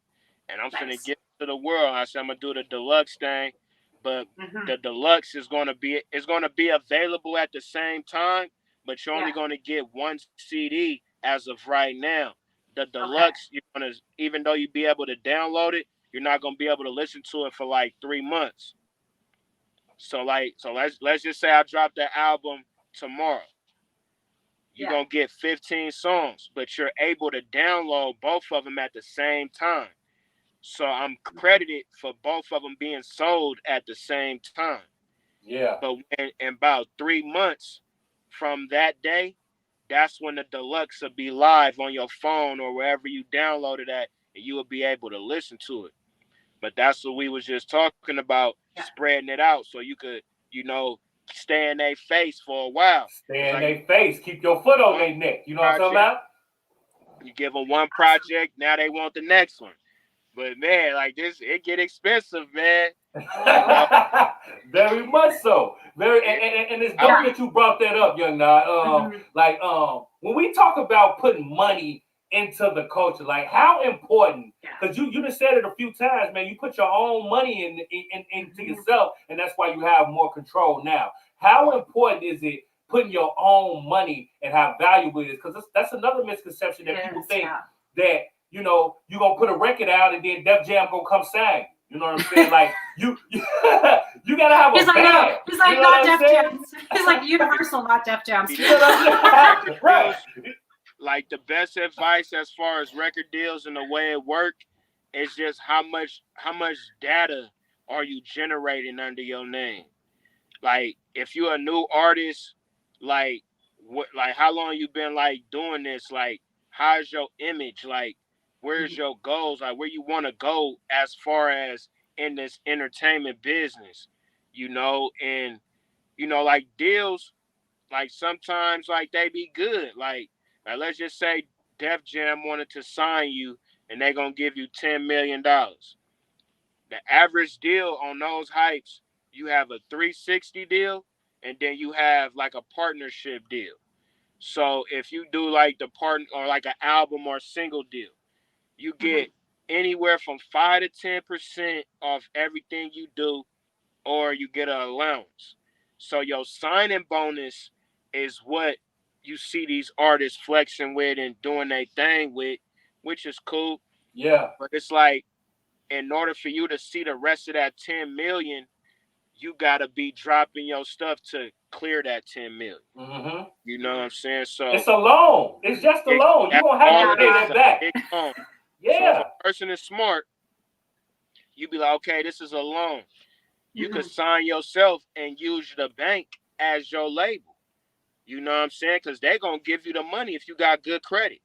and I'm finna get to the world. I said I'm gonna do the deluxe thing, but the deluxe is gonna be available at the same time, but you're only gonna get 1 CD as of right now. The deluxe, you're gonna, even though you be able to download it, you're not gonna be able to listen to it for like 3 months. So let's just say I drop that album tomorrow. You're gonna get 15 songs, but you're able to download both of them at the same time. So I'm credited for both of them being sold at the same time. Yeah. But in about 3 months from that day, that's when the deluxe will be live on your phone or wherever you download it at, and you will be able to listen to it. But that's what we was just talking about, spreading it out so you could, stay in their face for a while. Stay in their face. Keep your foot on their neck. You know what I'm talking about? You give them one project, now they want the next one. But, man, like this, it get expensive, man. Very much so. And it's dope that you brought that up, Young Nod. When we talk about putting money into the culture, like, how important, because you just said it a few times, man, you put your own money into yourself, and that's why you have more control now. How important is it putting your own money and how valuable it is? Because that's another misconception that people think that, you're going to put a record out and then Def Jam going to come sign. You know what I'm saying? Like, you got to have a band. He's like, not Def Jam. He's like Universal, not Def Jam. Right. Like, the best advice as far as record deals and the way it work is just how much data are you generating under your name. Like, if you're a new artist, like how long you been like doing this? Like, how's your image? Like, where's your goals? Like, where you want to go as far as in this entertainment business, and like deals like sometimes like they be good. Like let's just say Def Jam wanted to sign you and they gonna give you $10 million. The average deal on those hypes, you have a 360 deal and then you have like a partnership deal. So if you do like the part or like an album or single deal, you get anywhere from 5 to 10% off everything you do, or you get an allowance. So your signing bonus is what you see these artists flexing with and doing their thing with, which is cool. Yeah. But it's like, in order for you to see the rest of that 10 million, you gotta be dropping your stuff to clear that 10 million. Mm-hmm. You know what I'm saying? So it's a loan. It's just a loan. You're gonna have to pay that back. Yeah. So if Yeah. a person is smart, you be like, okay, this is a loan. You could sign yourself and use the bank as your label. You know what I'm saying? Because they're going to give you the money if you got good credit.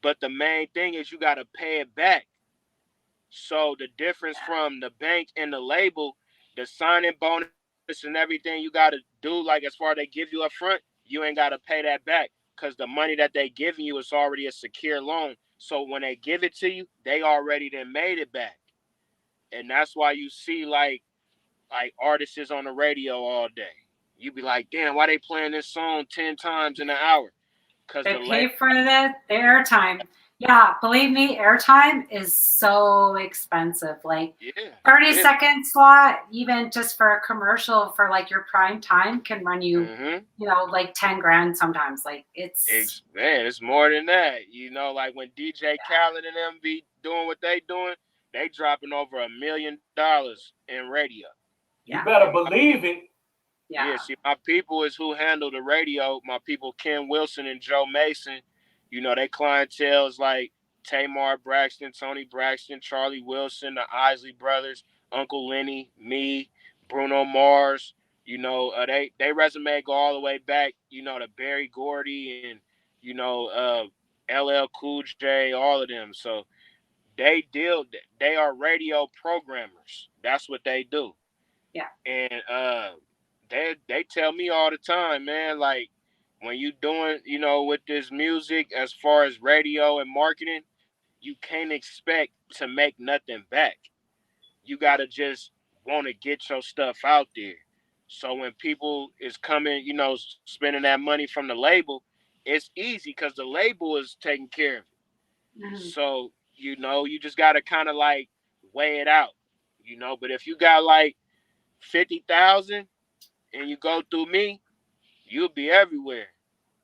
But the main thing is you got to pay it back. So the difference from the bank and the label, the signing bonus and everything you got to do, like as far as they give you up front, you ain't got to pay that back because the money that they giving you is already a secure loan. So when they give it to you, they already then made it back. And that's why you see like artists on the radio all day. You be like, damn, why they playing this song 10 times in an hour? Because they pay for the airtime. Yeah, believe me, airtime is so expensive. Like 30-second slot, even just for a commercial for like your prime time, can run you, you know, like 10 grand sometimes. Like it's more than that. You know, like when DJ Khaled and them be doing what they doing, they dropping over $1 million in radio. You better believe it. Yeah, see, my people is who handle the radio. My people, Ken Wilson and Joe Mason. You know, they clientele is like Tamar Braxton, Tony Braxton, Charlie Wilson, the Isley brothers, Uncle Lenny, me, Bruno Mars. You know, they resume go all the way back, you know, to Barry Gordy and, you know, LL Cool J, all of them. So they are radio programmers. That's what they do. Yeah. And they tell me all the time, man, like when you doing, you know, with this music as far as radio and marketing, you can't expect to make nothing back. You gotta just want to get your stuff out there. So when people is coming, you know, spending that money from the label, it's easy because the label is taking care of it. So, you know, you just gotta kind of like weigh it out, you know. But if you got like 50,000 and you go through me, you'll be everywhere,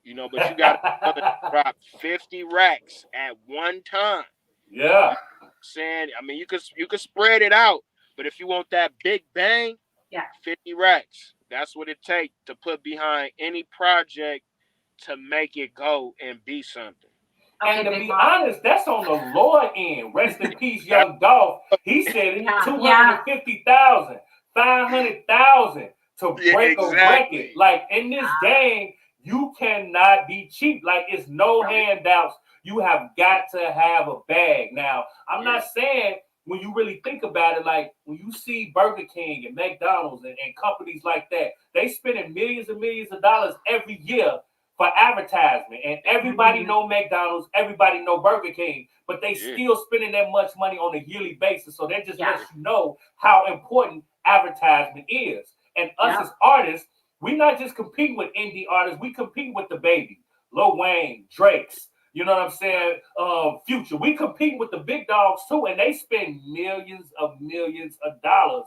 you know. But you got to drop 50 racks at one time. Yeah. You know what I'm saying, I mean, you could spread it out, but if you want that big bang, 50 racks. That's what it takes to put behind any project to make it go and be something. And to be honest, that's on the lower end. Rest in peace, Young Dolph. He said 250,000, 500,000 to break a record. Like in this game, you cannot be cheap. Like it's no handouts. You have got to have a bag. Now, I'm not saying when you really think about it, like when you see Burger King and McDonald's and companies like that, they spending millions and millions of dollars every year for advertisement, and everybody know McDonald's, everybody know Burger King, but they still spending that much money on a yearly basis. So that just lets you know how important advertisement is. And us as artists, we're not just competing with indie artists, we compete with the baby, Lil Wayne, Drake's, you know what I'm saying, Future. We compete with the big dogs too, and they spend millions of dollars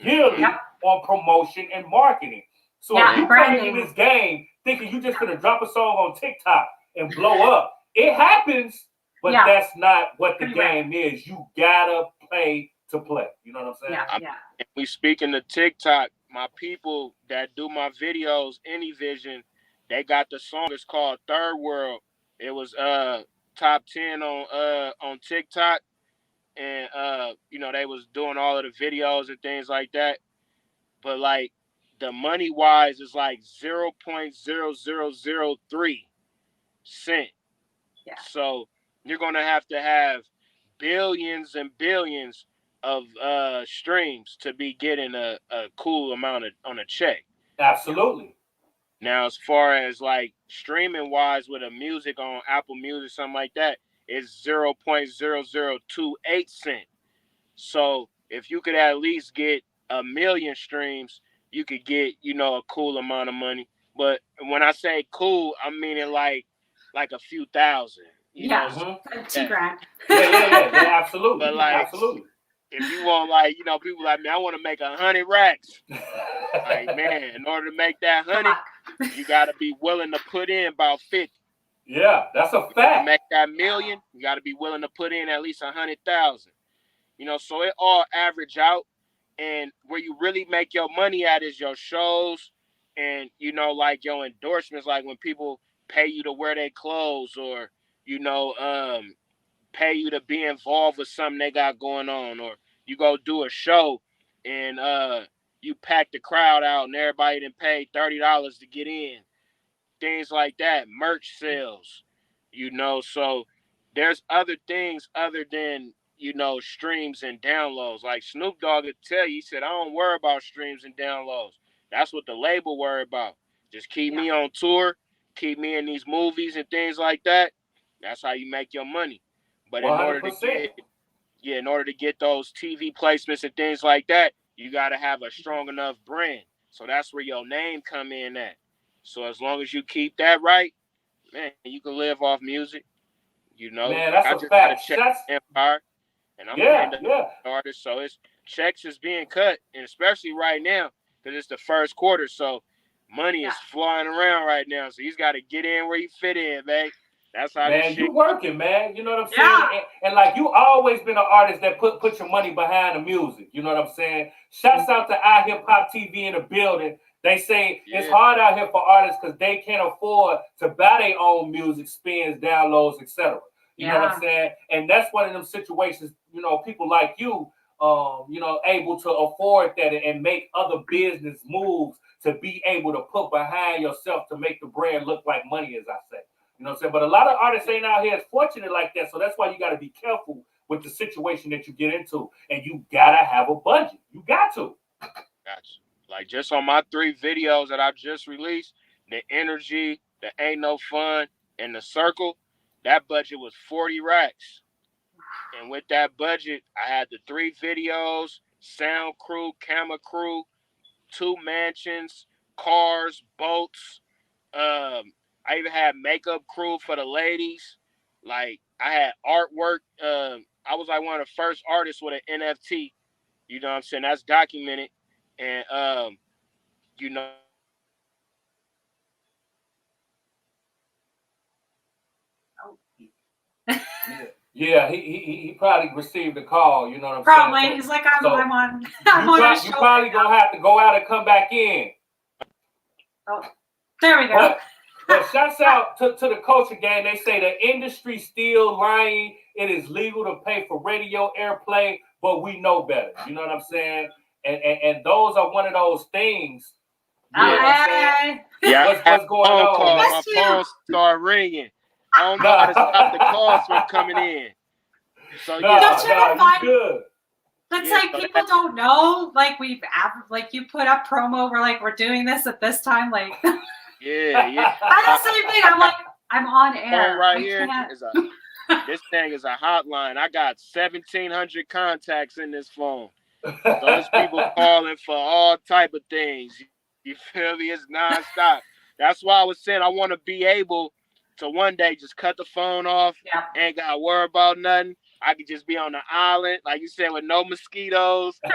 yearly on promotion and marketing. So if you come into this game thinking you just gonna drop a song on TikTok and blow up, it happens, but that's not what the game is. You gotta play to play. You know what I'm saying? We speaking to TikTok, my people that do my videos, Anyvision, they got the song. It's called Third World. It was top 10 on TikTok, and you know, they was doing all of the videos and things like that. But like the money wise is like 0.0003 cent. Yeah. So you're gonna have to have billions and billions of streams to be getting a cool amount on a check. Absolutely. Now, as far as like streaming wise with a music on Apple Music, something like that, it's 0.0028 cent. So if you could at least get 1 million streams, you could get, a cool amount of money. But when I say cool, I'm meaning like a few thousand, Yeah, so like $2,000. Yeah, absolutely. but like Absolutely. if you want people like me, I want to make 100 racks. Like, man, in order to make that 100, you got to be willing to put in about 50. Yeah, that's a To fact. make that million, you got to be willing to put in at least 100,000. So it all average out. And where you really make your money at is your shows and, like your endorsements, like when people pay you to wear their clothes or, pay you to be involved with something they got going on, or you go do a show and you pack the crowd out and everybody done paid $30 to get in. Things like that, merch sales, so there's other things other than, streams and downloads. Like Snoop Dogg would tell you, he said, I don't worry about streams and downloads. That's what the label worry about. Just keep me on tour, keep me in these movies and things like that. That's how you make your money. But 100%. in order to get those TV placements and things like that, you got to have a strong enough brand. So that's where your name come in at. So as long as you keep that right, man, you can live off music. Man, that's I a just fact. got a check Empire, and I'm an independent artist, so it's checks is being cut, and especially right now because it's the first quarter, so money is flying around right now. So he's got to get in where you fit in, man. That's how this shit. You working, man. You know what I'm saying? And like you always been an artist that put your money behind the music. You know what I'm saying? Shouts out to iHipHop TV in the building. They say it's hard out here for artists because they can't afford to buy their own music, spins, downloads, etc. You know what I'm saying? And that's one of them situations, people like you, able to afford that and make other business moves to be able to put behind yourself to make the brand look like money, as I say. You know what I'm saying? But a lot of artists ain't out here as fortunate like that. So that's why you got to be careful with the situation that you get into. And you got to have a budget. You got to. Gotcha. Like just on my 3 videos that I just released, the Energy, the Ain't No Fun, and the Circle, that budget was 40 racks. And with that budget, I had the 3 videos, sound crew, camera crew, 2 mansions, cars, boats. I even had makeup crew for the ladies. Like I had artwork. I was like one of the first artists with an NFT. You know what I'm saying? That's documented. And Yeah, he probably received a call. You know what I'm saying? Probably. He's like, I'm on. You probably gonna have to go out and come back in. Oh, there we go. But shouts out to the culture gang. They say the industry still lying. It is legal to pay for radio airplay, but we know better. You know what I'm saying? And those are one of those things. You know what I'm saying? What's going on? My phone started ringing. I don't know how to stop the calls from coming in. So you good. That's like people don't know. Like you put up promo. We're doing this at this time. Like yeah. I do the same thing. I'm like I'm on air. Right here this thing is a hotline. I got 1,700 contacts in this phone. Those people calling for all type of things. You feel me? It's nonstop. That's why I was saying I want to be able to one day just cut the phone off. Ain't got to worry about nothing. I could just be on the island, like you said, with no mosquitoes. You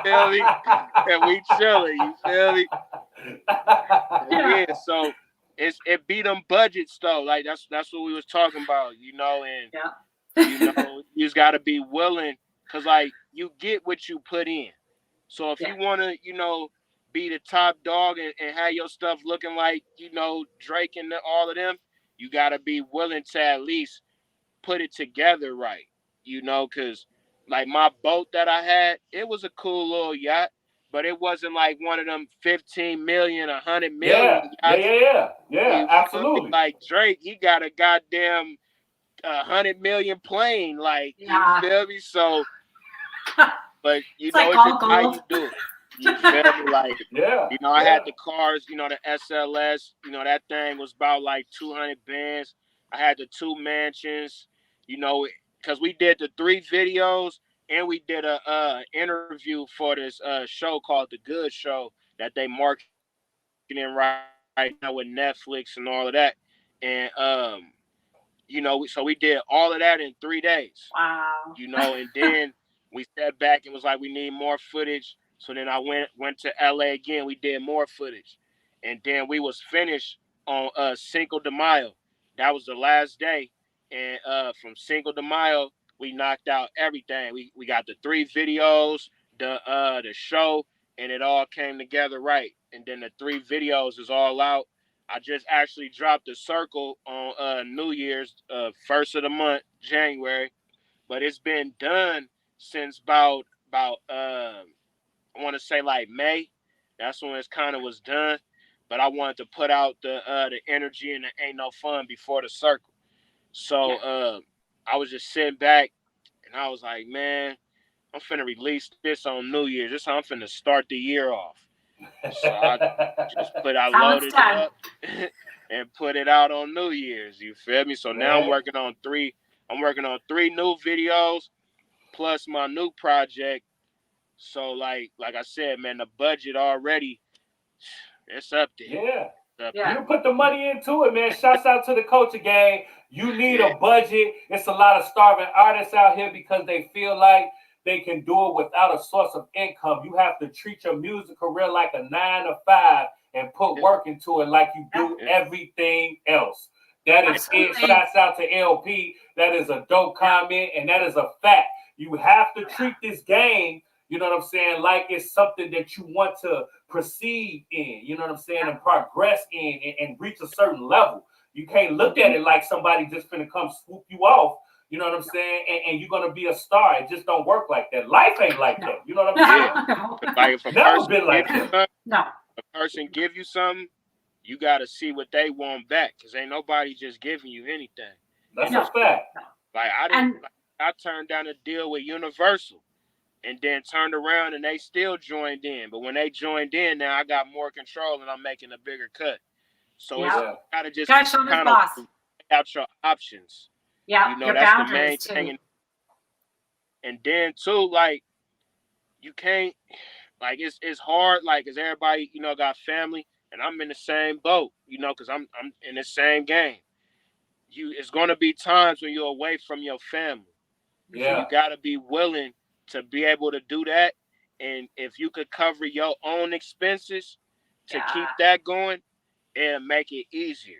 feel me? And we chilling. You feel me? Yeah. So it beat them budgets though. Like that's what we was talking about, and you just got to be willing, because like you get what you put in. So if you want to, be the top dog and have your stuff looking like, Drake and all of them, you got to be willing to at least put it together right, because like my boat that I had, it was a cool little yacht, but it wasn't like one of them 15 million, 100 million yachts. Yeah, absolutely. Like Drake, he got a goddamn 100 million plane, like, you feel me? So, but it's like it's just how you do it. You feel me? Like, Yeah. I had the cars, the SLS, that thing was about like 200 bands. I had the 2 mansions, because we did the 3 videos and we did a interview for this show called The Good Show that they marketing right now with Netflix and all of that. And so we did all of that in 3 days. Wow. And then we sat back and was like, we need more footage. So then I went to LA again. We did more footage, and then we was finished on Cinco de Mayo. That was the last day, and from Cinco de Mayo we knocked out everything. We got the 3 videos, the show, and it all came together right. And then the 3 videos is all out. I just actually dropped a circle on New Year's, first of the month, January. But it's been done since about I want to say like May. That's when it kind of was done. But I wanted to put out the energy and the ain't no fun before the circle. So I was just sitting back and I was like, man, I'm finna release this on New Year's. This is how I'm finna start the year off. So I loaded it up and put it out on New Year's. You feel me? So now I'm working on 3 new videos plus my new project. So like I said, man, the budget already, it's up there. Yeah. You put the money into it, man. Shouts out to the culture gang. You need a budget. It's a lot of starving artists out here because they feel like they can do it without a source of income. You have to treat your music career like a 9 to 5 and put work into it like you do everything else. That is it. Shouts out to LP. That is a dope comment, and that is a fact. You have to treat this game, you know what I'm saying, like it's something that you want to proceed in, you know what I'm saying, and progress in and reach a certain level. You can't look at it like somebody just finna come swoop you off, you know what I'm saying, and you're going to be a star. It just don't work like that. Life ain't like that, you know what I'm saying? Like if Never been like that. A person give you something, you got to see what they want back, because ain't nobody just giving you anything. That's a fact. Like I turned down a deal with Universal and then turned around and they still joined in. But when they joined in, now I got more control and I'm making a bigger cut. So it's got to just kind of out your options. Yeah, your that's the boundaries main thing. And then too, like, you can't, like, it's hard, like, because everybody, got family, and I'm in the same boat, because I'm in the same game. It's going to be times when you're away from your family. So you got to be willing to be able to do that. And if you could cover your own expenses to keep that going, it'll make it easier.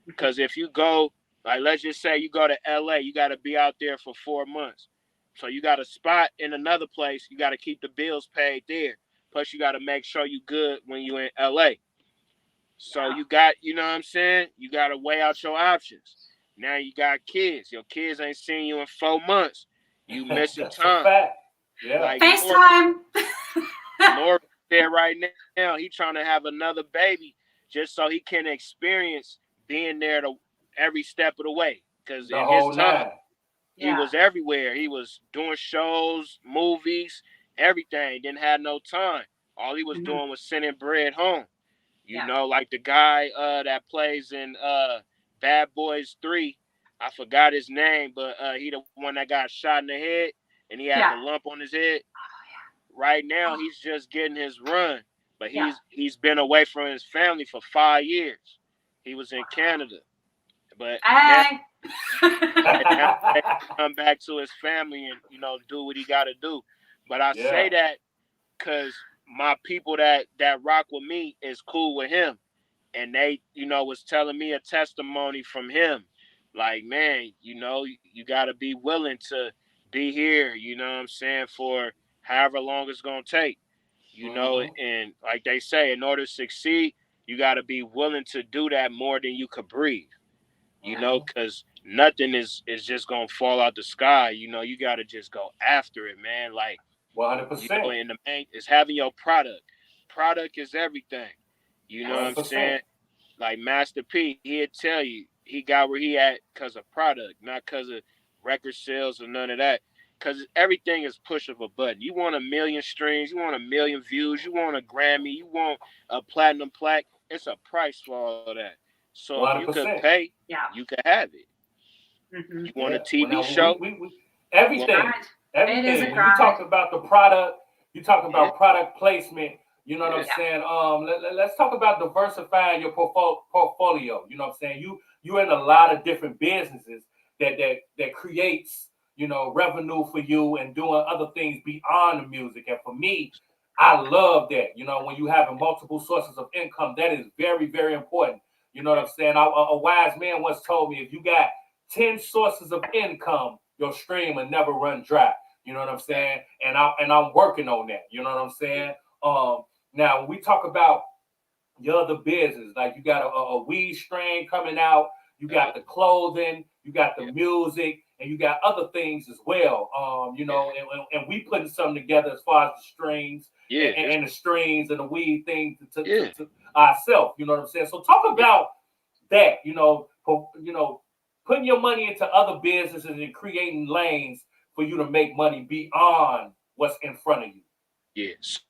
Because if you go, like, let's just say you go to LA, you got to be out there for 4 months. So you got a spot in another place. You got to keep the bills paid there. Plus, you got to make sure you good when you in LA. So you got, you know what I'm saying? You got to weigh out your options. Now you got kids. Your kids ain't seen you in 4 months. You missing time. Like FaceTime. Lord there right now, he trying to have another baby just so he can experience being there to every step of the way. Because in his time, he was everywhere. He was doing shows, movies, everything. Didn't have no time. All he was doing was sending bread home. You know, like the guy that plays in Bad Boys 3. I forgot his name, but he the one that got shot in the head and he had the lump on his head. Right now, he's just getting his run, but he's been away from his family for 5 years. He was in Canada, but now he come back to his family and do what he got to do. But I say that because my people that rock with me is cool with him, and they was telling me a testimony from him, like, man, you got to be willing to be here. You know what I'm saying, for however long it's going to take, and like they say, in order to succeed, you got to be willing to do that more than you could breathe, because nothing is just going to fall out the sky. You got to just go after it, man. Like 100%. And the main is having your product. Product is everything. You know 100%. What I'm saying? Like Master P, he'd tell you he got where he at because of product, not because of record sales or none of that. because everything is push of a button. You want 1 million streams, you want 1 million views, you want a Grammy, you want a platinum plaque. It's a price for all of that. So if you could 100%. pay, Yeah. you could have it. Mm-hmm. You want a Well, TV now, show? everything, It is a everything. When you grind. talk about the product, you talk Yeah. about product placement. You know what I'm Yeah. saying? Let's talk about diversifying your portfolio. You know what I'm saying? You're in a lot of different businesses that creates, you know, revenue for you and doing other things beyond the music. And for me, I love that. You know, when you have multiple sources of income, that is very, very important. You know what I'm saying? A wise man once told me, if you got 10 sources of income, your stream will never run dry. You know what I'm saying? And I'm working on that. You know what I'm saying? Now when we talk about your other business, like you got a weed strain coming out, you got the clothing, you got the music, and you got other things as well. You know, and we putting something together as far as the strings and the strings and the weed thing to ourselves. You know what I'm saying? So talk about that. You know, putting your money into other businesses and creating lanes for you to make money beyond what's in front of you. Yes.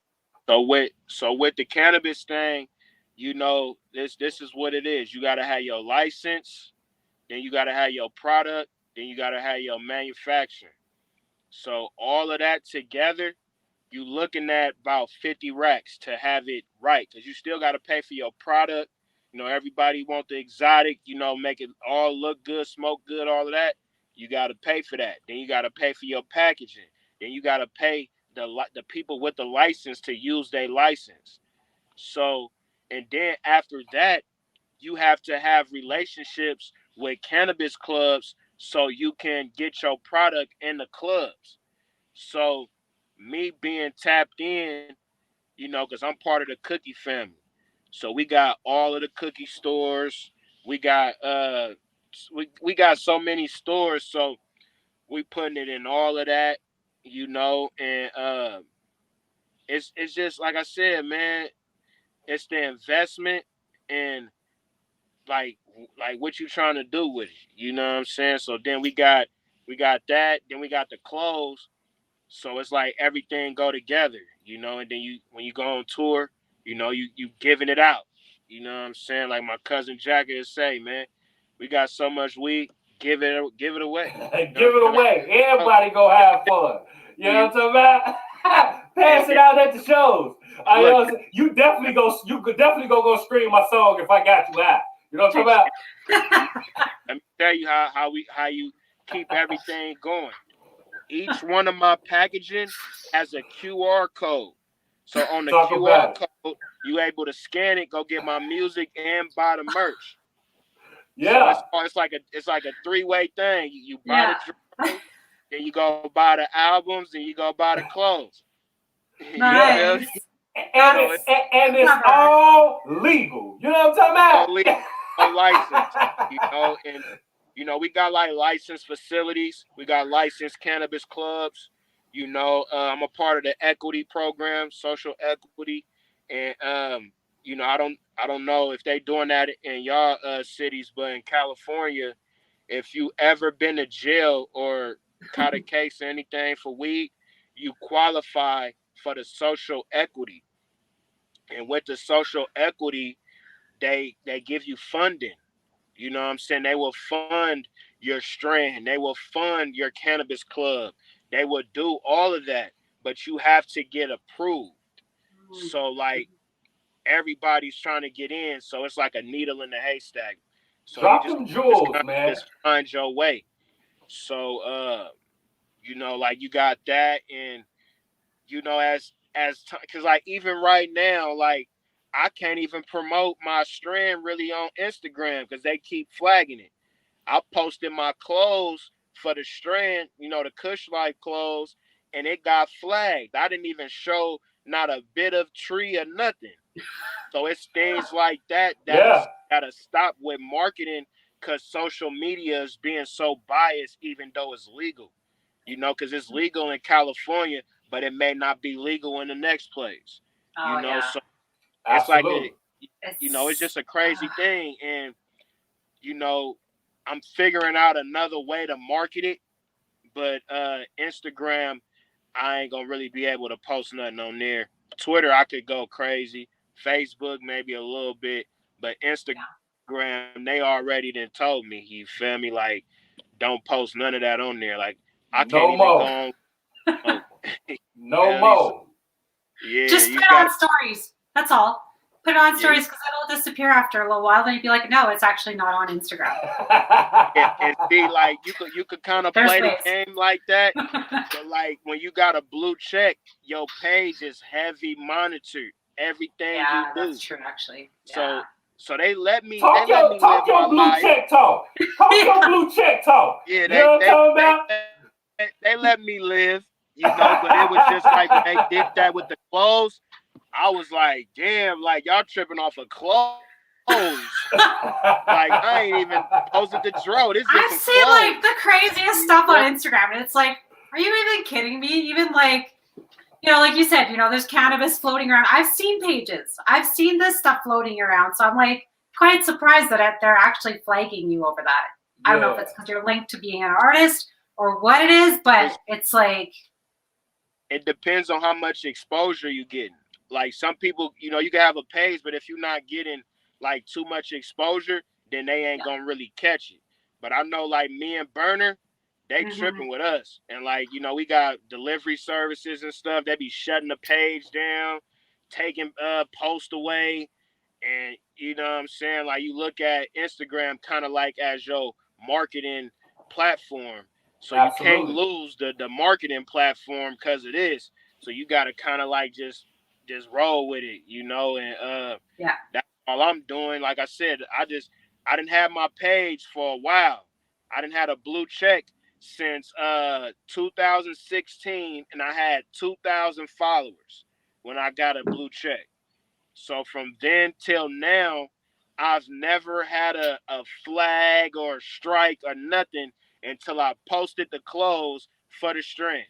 So with the cannabis thing, you know, this is what it is. You gotta have your license, then you gotta have your product, then you gotta have your manufacturing. So all of that together, you looking at about 50 racks to have it right, because you still gotta pay for your product. You know, everybody want the exotic, you know, make it all look good, smoke good, all of that. You gotta pay for that. Then you gotta pay for your packaging. Then you gotta pay the people with the license to use their license. So, and then after that, you have to have relationships with cannabis clubs so you can get your product in the clubs. So, me being tapped in, you know, because I'm part of the cookie family. So we got all of the cookie stores. We got we got so many stores. So we putting it in all of that, you know, and it's just like I said, man. It's the investment and like what you trying to do with it. You know what I'm saying? So then we got that. Then we got the clothes. So it's like everything go together, you know. And then you when you go on tour, you know, you giving it out. You know what I'm saying? Like my cousin Jackie would say, man, we got so much weed, give it away. You know Give it what I'm saying? away. Like, Everybody go have fun. You know what I'm talking about? Pass it out at the shows. I look, know you definitely go. You could definitely go stream my song if I got you out. You know what I'm talking about? let me tell you how you keep everything going. Each one of my packaging has a QR code. So on the Talk QR about it. code, you able to scan it, go get my music and buy the merch. So Yeah. it's like a three-way thing. You buy Yeah. the drink, then you go buy the albums, then you go buy the clothes. You Yeah. feel me? Nice. And So it's it's and it's Clever. all legal. You know what I'm no talking legal, about? no license. You know, and you know we got like licensed facilities. We got licensed cannabis clubs. You know, I'm a part of the equity program, social equity, and you know, I don't know if they doing that in y'all cities, but in California, if you ever been to jail or caught a case or anything for weed, you qualify for the social equity. And with the social equity, they give you funding. You know what I'm saying? They will fund your strand. They will fund your cannabis club. They will do all of that, but you have to get approved. So like everybody's trying to get in, so it's like a needle in the haystack. So you Drop just them just jewels, kind of man. just find your way. So you know, like you got that, and you know, because like even right now, like I can't even promote my strand really on Instagram because they keep flagging it. I posted my clothes for the strand, you know, the Kush Life clothes, and it got flagged. I didn't even show not a bit of tree or nothing. So it's things like that Yeah. gotta stop with marketing because social media is being so biased, even though it's legal. You know, because it's legal in California, but it may not be legal in the next place. You Oh know, yeah. so it's like Absolutely. you know, it's It's just a crazy thing, and you know, I'm figuring out another way to market it, but Instagram, I ain't gonna really be able to post nothing on there. Twitter, I could go crazy. Facebook, maybe a little bit, but Instagram, they already done told me. You feel me? Like, don't post none of that on there. Like, I can't No even more. go on. Oh, No more. yeah, Just you put it got. on stories. That's all. Put it on Yeah. stories because it'll disappear after a little while. Then you'd be like, no, it's actually not on Instagram. And see, like you could kind of There's play ways. the game like that, but like when you got a blue check, your page is heavy monitored. Everything Yeah, you do. that's true, actually. Yeah. So they let me talk live your my blue life. check talk. Talk your blue check talk. Yeah, you know what I'm talking about? They let me live, you know, but it was just like when they did that with the clothes, I was like, damn, like y'all tripping off of clothes. Like I ain't even posted the dro. This is I've some seen clothes. like the craziest stuff on Instagram, and it's like, are you even kidding me? Even like, you know, like you said, you know, there's cannabis floating around. I've seen pages. I've seen this stuff floating around. So I'm like quite surprised that they're actually flagging you over that. I don't know if it's because you're linked to being an artist or what it is, but it's like. It depends on how much exposure you getting. Like some people, you know, you can have a page, but if you're not getting like too much exposure, then they ain't gonna really catch it. But I know like me and Burner, they tripping with us. And like, you know, we got delivery services and stuff. They be shutting the page down, taking post away. And you know what I'm saying? Like you look at Instagram kind of like as your marketing platform. So you can't lose the marketing platform because of this. So you gotta kind of like just roll with it, you know, and that's all I'm doing. Like I said, I didn't have my page for a while. I didn't had a blue check since 2016, and I had 2,000 followers when I got a blue check. So from then till now, I've never had a flag or a strike or nothing until I posted the clothes for the strand.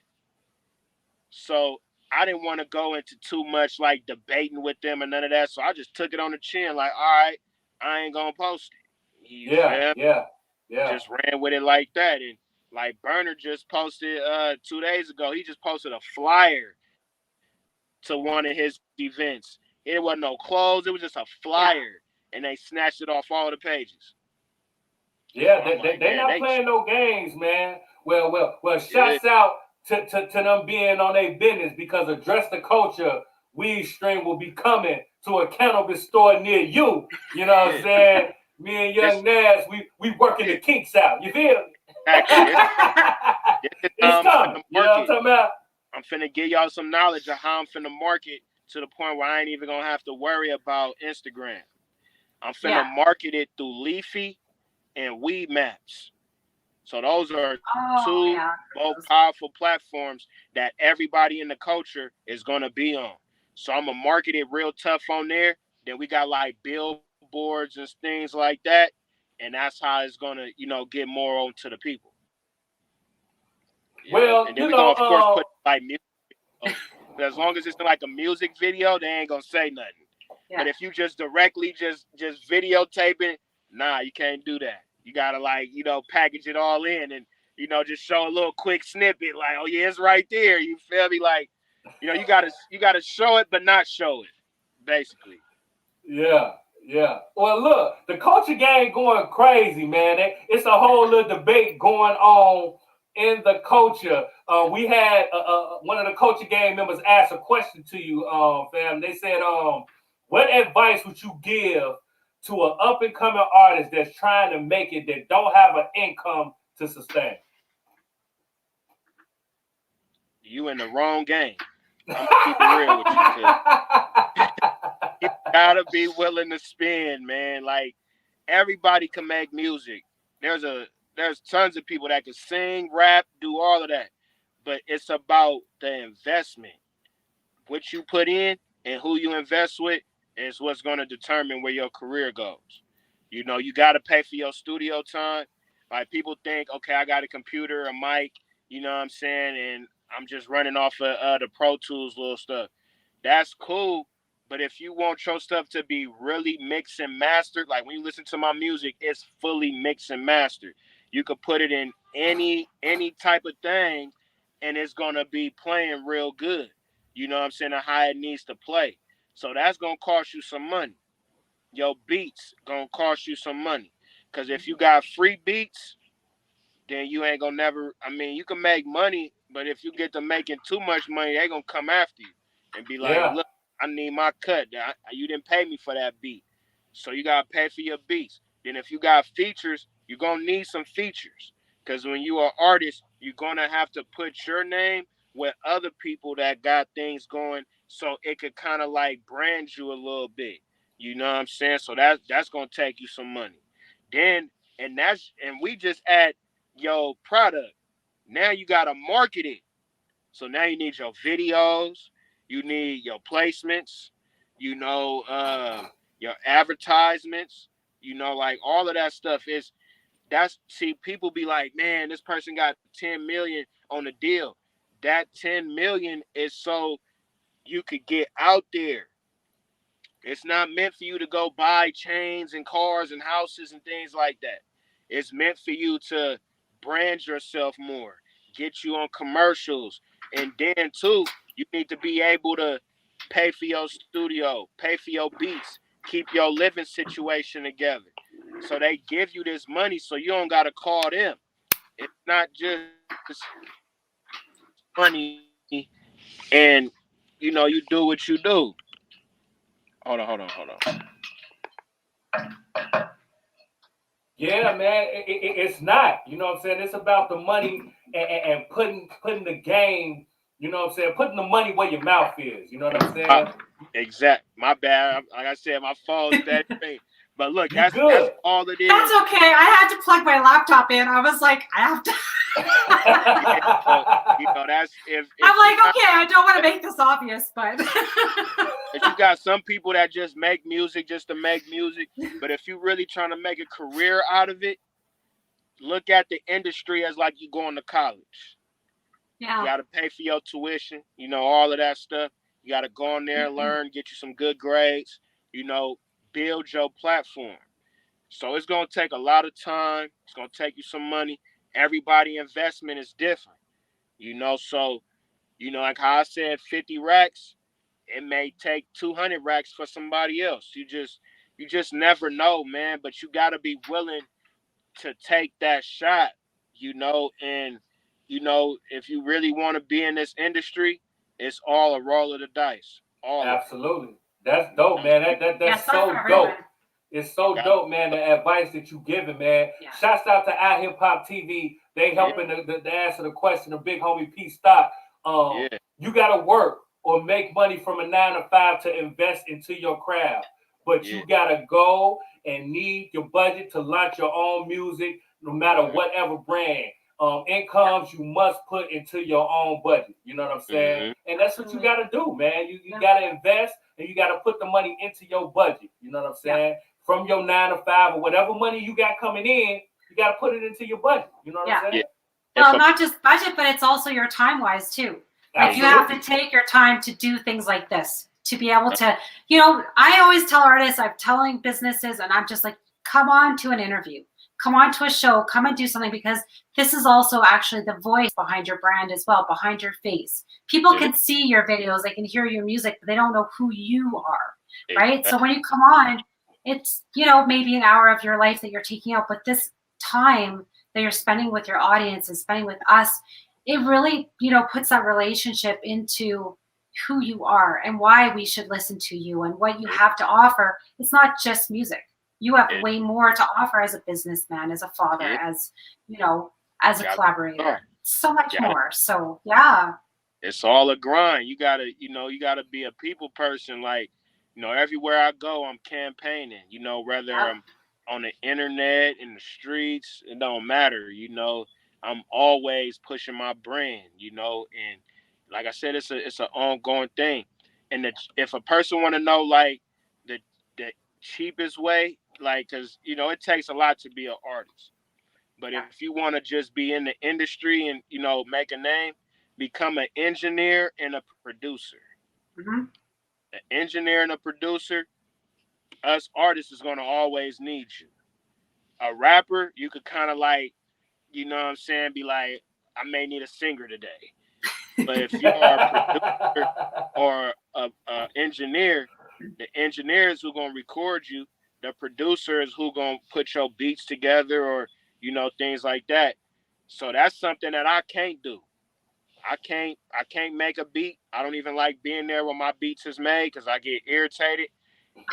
So I didn't want to go into too much like debating with them and none of that. So I just took it on the chin, like, all right, I ain't gonna post it. You feel me? Just ran with it like that. And like Burner just posted 2 days ago, he just posted a flyer to one of his events. It wasn't no clothes, it was just a flyer. And they snatched it off all the pages. Yeah, they're not playing no games, man. Well, shouts out to them being on their business because Address the Culture weed stream will be coming to a cannabis store near you. You know what I'm saying? Me and Young Nas, we working the kinks out. You feel me? It's coming. You know what I'm talking about? I'm finna give y'all some knowledge of how I'm finna market to the point where I ain't even gonna have to worry about Instagram. I'm finna market it through Leafy and Weed Maps. So those are two both powerful platforms that everybody in the culture is gonna be on. So I'm gonna market it real tough on there. Then we got like billboards and things like that, and that's how it's gonna, you know, get more on to the people. Well, and then we gonna of course put like music. But as long as it's like a music video, they ain't gonna say nothing. But if you just directly just videotaping, nah, you can't do that. You gotta like, you know, package it all in and, you know, just show a little quick snippet like, oh yeah, it's right there. You feel me? Like, you know, you gotta show it but not show it, basically. Yeah. Well, look, the culture game going crazy, man. It's a whole little debate going on in the culture. We had one of the culture game members ask a question to you, fam. They said, what advice would you give to an up and coming artist that's trying to make it that don't have an income to sustain? You in the wrong game. I'm gonna keep it real with you. You gotta be willing to spend, man. Like everybody can make music. There's tons of people that can sing, rap, do all of that. But it's about the investment. What you put in and who you invest with is what's going to determine where your career goes. You know, you got to pay for your studio time. Like people think, okay, I got a computer, a mic, you know what I'm saying, and I'm just running off of the Pro Tools little stuff. That's cool. But if you want your stuff to be really mixed and mastered, like when you listen to my music, it's fully mixed and mastered. You could put it in any type of thing, and it's gonna be playing real good. You know what I'm saying? How it needs to play. So that's gonna cost you some money. Your beats gonna cost you some money. Cause if you got free beats, then you ain't gonna never. I mean, you can make money, but if you get to making too much money, they gonna come after you and be like, Yeah. "Look, I need my cut. You didn't pay me for that beat, so you gotta pay for your beats." Then if you got features, you're gonna need some features, because when you are an artist, you're gonna have to put your name with other people that got things going, so it could kind of like brand you a little bit. You know what I'm saying? So that's gonna take you some money. Then and we just add your product. Now you gotta market it. So now you need your videos, you need your placements, you know, your advertisements, you know, like all of that stuff see, people be like, man, this person got 10 million on the deal. That 10 million is so you could get out there. It's not meant for you to go buy chains and cars and houses and things like that. It's meant for you to brand yourself more, get you on commercials, and then too, you need to be able to pay for your studio, pay for your beats, keep your living situation together. So they give you this money so you don't gotta call them. It's not just money and you do what you do. Hold on. Yeah, man, it's not. You know what I'm saying? It's about the money and putting the game. You know what I'm saying? Putting the money where your mouth is. You know what I'm saying? Exact. My bad. Like I said, my phone's bad thing. But look, You that's good. all it is. That's okay. I had to plug my laptop in. I was like, I have to. That's if I'm like, okay, I don't want to make this obvious, but if you got some people that just make music just to make music, but if you really trying to make a career out of it, look at the industry as like you going to college. yeah, You got to pay for your tuition, all of that stuff. You got to go in there, learn, get you some good grades, build your platform. So it's going to take a lot of time. It's going to take you some money. Everybody investment is different, so, like how I said, 50 racks, it may take 200 racks for somebody else. You just never know, man, but you got to be willing to take that shot, and if you really want to be in this industry, it's all a roll of the dice. All Absolutely. That's dope, man. That's so dope. It's so dope, man. The advice that you giving, man. Yeah. Shouts out to iHipHop TV. They helping to answer the question of Big Homie P Stock. You gotta work or make money from a 9 to 5 to invest into your craft. But you gotta go and need your budget to launch your own music, no matter whatever brand. Incomes you must put into your own budget. You know what I'm saying? And that's what you gotta do, man. You gotta invest and you gotta put the money into your budget. You know what I'm saying? From your 9 to 5 or whatever money you got coming in, you gotta put it into your budget. You know what I'm saying? Well, not just budget, but it's also your time wise too. Like you have to take your time to do things like this to be able to, I always tell artists, I'm telling businesses, and I'm just like, come on to an interview, come on to a show, come and do something, because this is also actually the voice behind your brand as well, behind your face. People can see your videos, they can hear your music, but they don't know who you are, right? So when you come on, it's, maybe an hour of your life that you're taking out, but this time that you're spending with your audience and spending with us, it really, puts that relationship into who you are and why we should listen to you and what you have to offer. It's not just music. You have way more to offer as a businessman, as a father, as, as a collaborator. So much more. So, yeah. It's all a grind. You gotta be a people person. Like, everywhere I go, I'm campaigning, whether I'm on the internet, in the streets, it don't matter, I'm always pushing my brand, and like I said, it's an ongoing thing. And if a person want to know, like, the cheapest way, like, because it takes a lot to be an artist, but if you want to just be in the industry and make a name, become an engineer and a producer. An engineer and a producer, us artists is going to always need you. A rapper, you could kind of like you know what I'm saying, be like, I may need a singer today. But if you are a producer or a engineer, the engineers who gonna record you, the producers who gonna put your beats together, or things like that. So that's something that I can't do. I can't make a beat. I don't even like being there when my beats is made because I get irritated.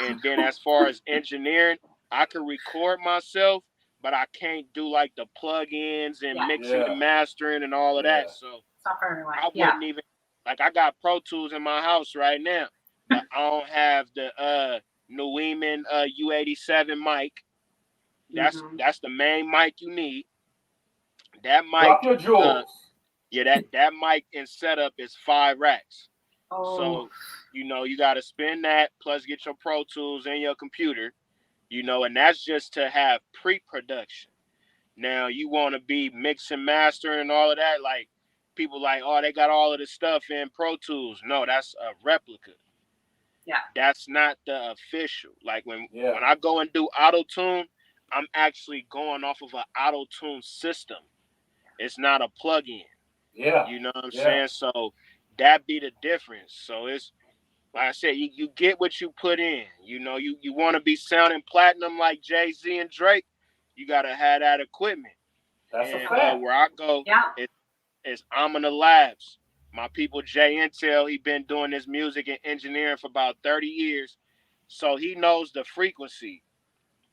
And then as far as engineering, I can record myself, but I can't do like the plugins and mixing and mastering and all of that. So It's not for everyone. I wouldn't even, like, I got Pro Tools in my house right now, but I don't have the Neumann U87 mic. That's the main mic you need. That mic, drop your jewels. That mic and setup is 5 racks. Oh. So, you got to spend that, plus get your Pro Tools and your computer, and that's just to have pre-production. Now, you want to be mix and master and all of that, like, people like, oh, they got all of this stuff in Pro Tools. No, that's a replica. Yeah. That's not the official. Like, when I go and do auto-tune, I'm actually going off of an auto-tune system. It's not a plug-in. Yeah. You know what I'm saying? So that be the difference. So it's, like I said, you get what you put in. You want to be sounding platinum like Jay-Z and Drake, you got to have that equipment. That's and a fact. Where I go, it's Amina Labs. My people, Jay Intel, he been doing this music and engineering for about 30 years. So he knows the frequency.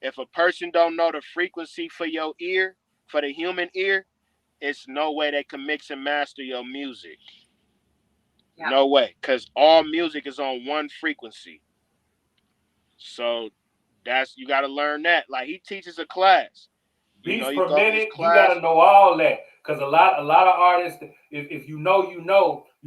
If a person don't know the frequency for your ear, for the human ear, it's no way they can mix and master your music. Yeah. No way. Because all music is on one frequency. So you got to learn that. Like, he teaches a class. Beats per minute, you got to know all that. Because a lot of artists, if you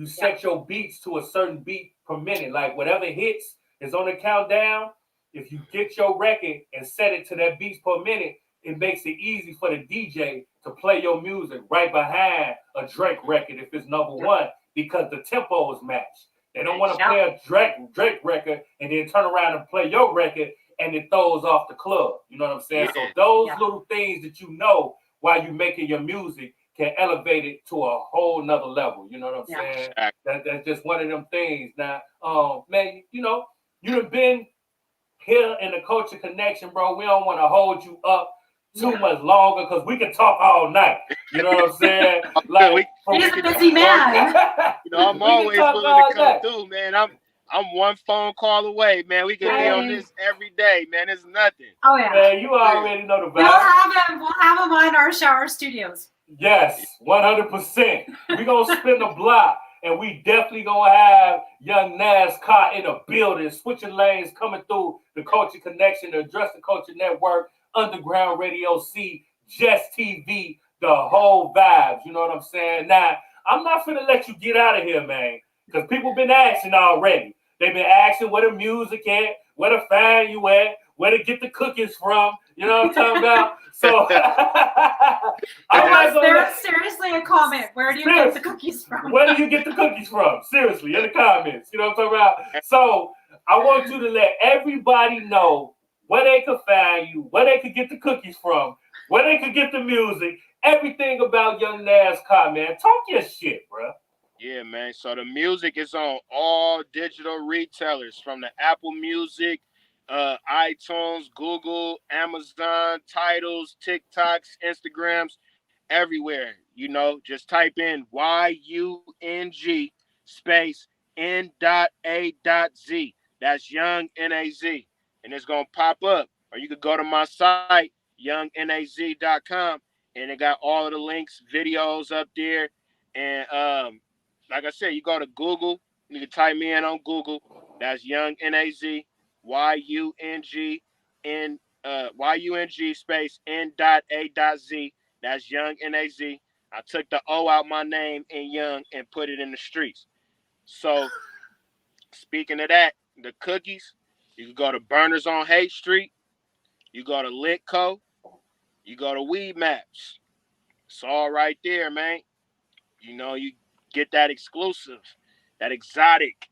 set your beats to a certain beat per minute. Like, whatever hits is on the countdown. If you get your record and set it to that beats per minute, it makes it easy for the DJ to play your music right behind a Drake record if it's number one, because the tempo is matched. They don't want to play a Drake record and then turn around and play your record and it throws off the club. You know what I'm saying? So those little things that while you're making your music can elevate it to a whole nother level. You know what I'm saying? That's just one of them things. Now, man, you done been here in the Culture Connection, bro. We don't want to hold you up too much longer because we can talk all night. You know what I'm saying? Like, he's a busy man. I'm always willing to come through, man. I'm one phone call away, man. We can be on this every day, man. It's nothing. Oh yeah, man, you already know the vibe. We'll have him on our shower studios. Yes, 100%. We gonna spin the block. And we definitely gonna have young NASCAR in the building, switching lanes, coming through the Culture Connection, the Address the Culture Network, Underground Radio C, Jess TV, the whole vibes. You know what I'm saying? Now, I'm not finna let you get out of here, man, because people been asking already. They've been asking where the music at, where to find you at, where to get the cookies from. You know what I'm talking about? So there's seriously a comment. Where do you get the cookies from? Where do you get the cookies from? Seriously, in the comments. You know what I'm talking about? So I want you to let everybody know where they could find you, where they could get the cookies from, where they could get the music, everything about Young NASCAR, man. Talk your shit, bro. Yeah, man. So the music is on all digital retailers, from the Apple Music, iTunes, Google, Amazon, Titles, TikToks, Instagrams, everywhere. Just type in YUNG space N.A.Z. That's Young N-A-Z. And it's going to pop up. Or you could go to my site, youngnaz.com, and it got all of the links, videos up there. And like I said, you go to Google, you can type me in on Google. That's Young N-A-Z. YUNG space N.A.Z. That's Young N-A-Z. I took the O out my name in Young and put it in the streets. So, speaking of that, the cookies, you can go to Burners on Haight Street. You go to Litco. You go to Weed Maps. It's all right there, man. You get that exclusive, that exotic,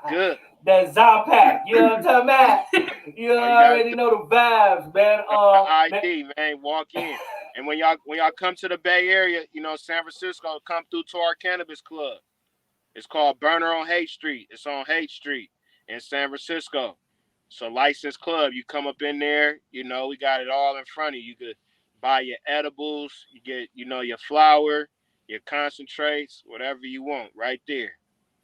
good. that Zapac. You know what I'm talking about? You already know the vibes, man. ID, man, walk in. And when y'all come to the Bay Area, you know, San Francisco, come through to our cannabis club. It's called Burner on Haight Street. It's on Haight Street in San Francisco. So licensed club. You come up in there, you know, we got it all in front of you. You could buy your edibles, you get, you know, your flour, your concentrates, whatever you want, right there.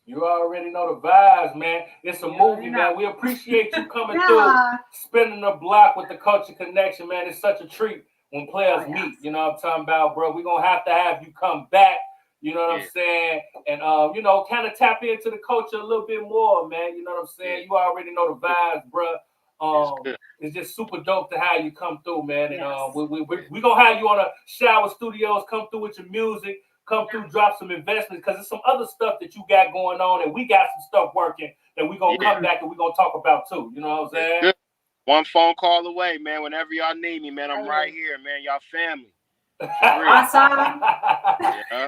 You already know the vibes, man. It's a movie, man. We appreciate you coming through, spinning the block with the Culture Connection, man. It's such a treat when players meet. You know what I'm talking about, bro? We're going to have you come back. You know what I'm saying? And, you know, kind of tap into the culture a little bit more, man. You know what I'm saying? You already know the vibes, bro. It's just super dope to have you come through, man. And we're going to have you on a Shower Studios, come through with your music, come through, drop some investments, because there's some other stuff that you got going on, and we got some stuff working that we're going to come back and we're going to talk about, too. You know what I'm saying? Good. One phone call away, man. Whenever y'all need me, man, I'm right here, man. Y'all family. Awesome.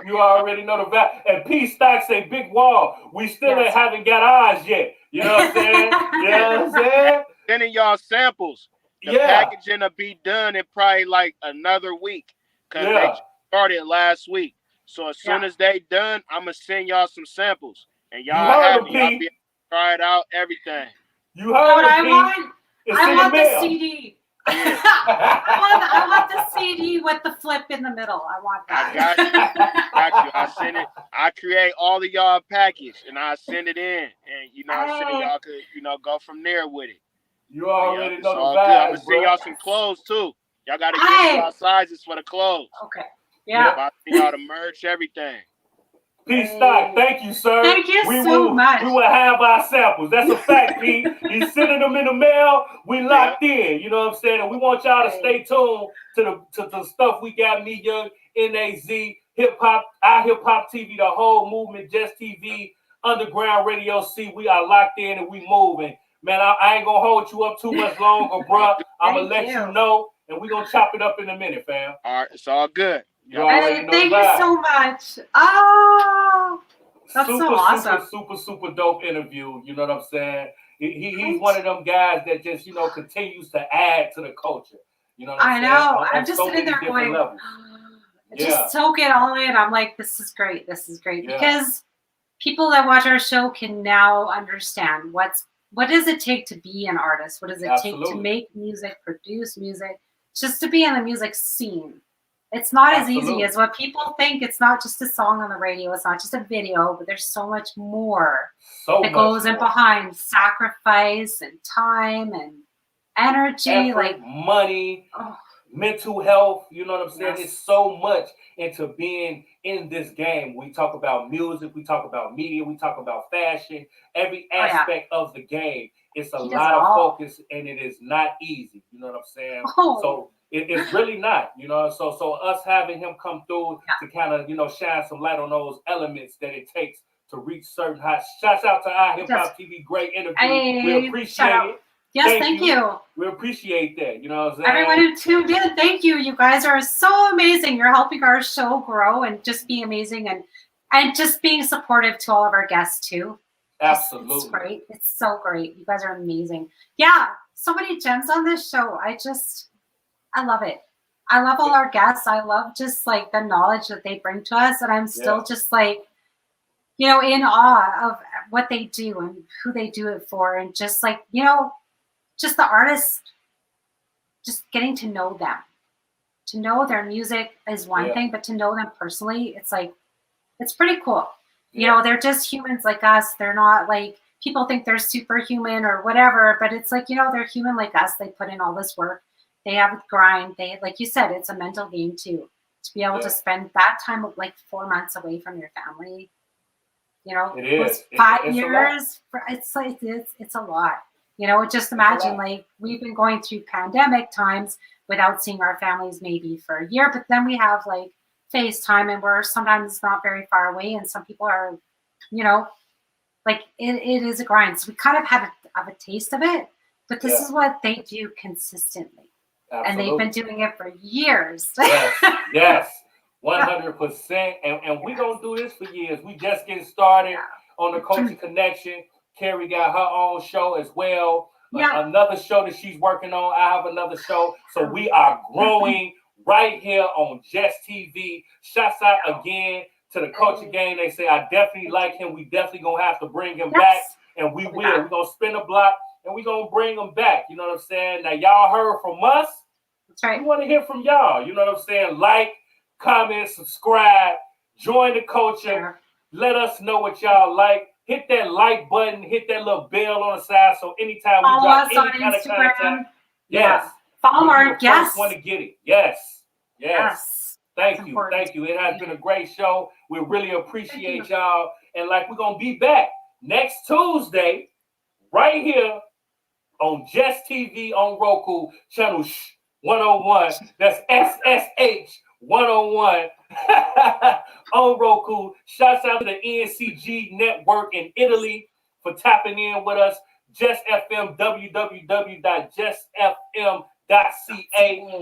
You already know the vibe. And P Stock say Big Wall. We still haven't got ours yet. You know what I'm saying? You know what I'm saying? Sending y'all samples. The packaging will be done in probably like another week. Because they started last week. So as soon as they done, I'm going to send y'all some samples. And y'all have it. Y'all be able to try it out, everything. You heard what I want? I want the CD. I want the CD with the flip in the middle. I want that. I got you. I send it. I create all of y'all package and I send it in. And you know what I'm saying? Y'all could, you know, go from there with it. You already know the vibes, I'm gonna send y'all some clothes too. Y'all gotta get y'all sizes for the clothes. Okay. Yeah. I send y'all the merch, everything. P Stock, thank you, sir. Thank you so much. We will have our samples. That's a fact, P. He's sending them in the mail. We locked in. You know what I'm saying? And we want y'all to stay tuned to the stuff we got. Me Young, NAZ, Hip Hop, our Hip Hop TV, the whole movement, Jess TV, Underground Radio C. We are locked in and we moving. Man, I ain't gonna hold you up too much longer, bro. I'm gonna let you know, and we gonna chop it up in a minute, fam. All right, it's all good. Hey, thank you so much. Oh, that's so awesome. Super dope interview. You know what I'm saying? He's one of them guys that just, you know, continues to add to the culture. You know what I'm saying? I'm just sitting there going, just soak it all in. I'm like, this is great. This is great. Because people that watch our show can now understand what does it take to be an artist? What does it take to make music, produce music, just to be in the music scene? It's not as easy as what people think. It's not just a song on the radio. It's not just a video, but there's so much more that goes in behind sacrifice and time and energy, effort, like money, mental health. You know what I'm saying? It's so much into being in this game. We talk about music, we talk about media, we talk about fashion, every aspect of the game. It's a lot of focus, and it is not easy. You know what I'm saying? So it's really not, you know. So us having him come through to kind of, you know, shine some light on those elements that it takes to reach certain heights. Shouts out to our Hip Hop TV, great interview. We appreciate it. Yes, thank you. We appreciate that. You know what I'm saying? Everyone who tuned in, thank you. You guys are so amazing. You're helping our show grow and just be amazing, and just being supportive to all of our guests too. Absolutely. It's great. It's so great. You guys are amazing. Yeah, so many gems on this show. I love it. I love all our guests. I love just like the knowledge that they bring to us. And I'm still just like, you know, in awe of what they do and who they do it for. And just like, you know, just the artists, just getting to know them. To know their music is one thing, but to know them personally, it's like, it's pretty cool. You know, they're just humans like us. They're not like, people think they're superhuman or whatever, but it's like, you know, they're human like us. They put in all this work. They have a grind. They, like you said, it's a mental game too. To be able to spend that time of like 4 months away from your family, you know, it is 5 years. It's like it's a lot. You know, just imagine like we've been going through pandemic times without seeing our families maybe for a year, but then we have like FaceTime, and we're sometimes not very far away, and some people are, you know, like it is a grind. So we kind of have a taste of it, but this is what they do consistently. Absolutely. And they've been doing it for years. Yes, 100%. And we're going to do this for years. We just getting started on the Culture Connection. Cari got her own show as well. Yeah. Another show that she's working on. I have another show. So we are growing right here on Jess TV. Shouts out again to the Culture Gang. They say, I definitely like him. We definitely going to have to bring him back. And we will. We're going to spin the block and we're going to bring him back. You know what I'm saying? Now, y'all heard from us. That's right. We want to hear from y'all. You know what I'm saying? Like, comment, subscribe, join the culture. Sure. Let us know what y'all like. Hit that like button. Hit that little bell on the side. So anytime we drop any kind of content, follow our guests. Want to get it? Yes. Thank you. It has been a great show. We really appreciate y'all. And like we're gonna be back next Tuesday, right here on Jess TV on Roku channel 101. That's SSH 101 on Roku. Shouts out to the NCG network in Italy for tapping in with us. Jess FM, www.jessfm.ca,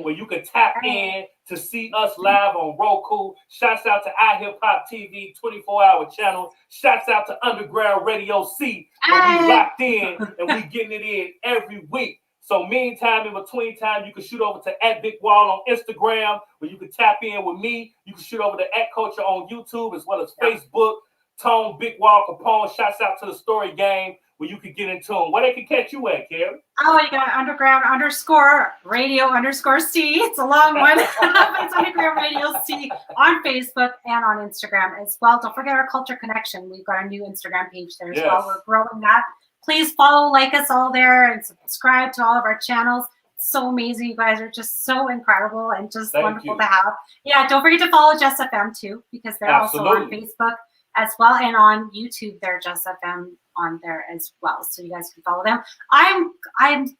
where you can tap in to see us live on Roku. Shouts out to iHipHop TV 24-hour channel. Shouts out to Underground Radio C, where we locked in and we getting it in every week. So meantime, in between time, you can shoot over to @BiggWall on Instagram, where you can tap in with me. You can shoot over to @Culture on YouTube, as well as Facebook. Tone Bigg Capone. Shouts out to the Story Game, where you can get into them. Where they can catch you at, Cari? Oh, you got underground_radio_C. It's a long one. It's Underground Radio C on Facebook and on Instagram as well. Don't forget our Culture Connection. We've got a new Instagram page there as well. We're growing that. Please follow, like us all there, and subscribe to all of our channels. It's so amazing. You guys are just so incredible and just wonderful to have. Yeah, don't forget to follow Jess FM too, because they're also on Facebook as well, and on YouTube, they're Jess FM on there as well. So you guys can follow them. I'm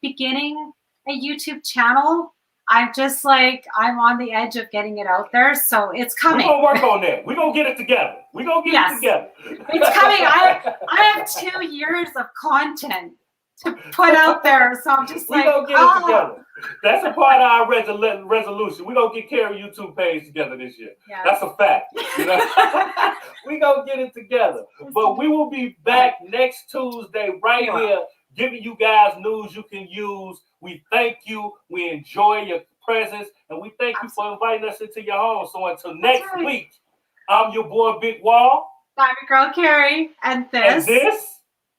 beginning a YouTube channel. I'm just I'm on the edge of getting it out there. So it's coming. We're going to work on that. We're going to get it together. We're going to get it together. It's coming. I have 2 years of content to put out there. So I'm just we're going to get it together. That's a part of our resolution. We're going to get Cari YouTube page together this year. Yes. That's a fact. You know? We're going to get it together. But we will be back next Tuesday right here, giving you guys news you can use. We thank you. We enjoy your presence. And we thank you for inviting us into your home. So until next week, I'm your boy, Big Wall. I'm your girl, Cari. And this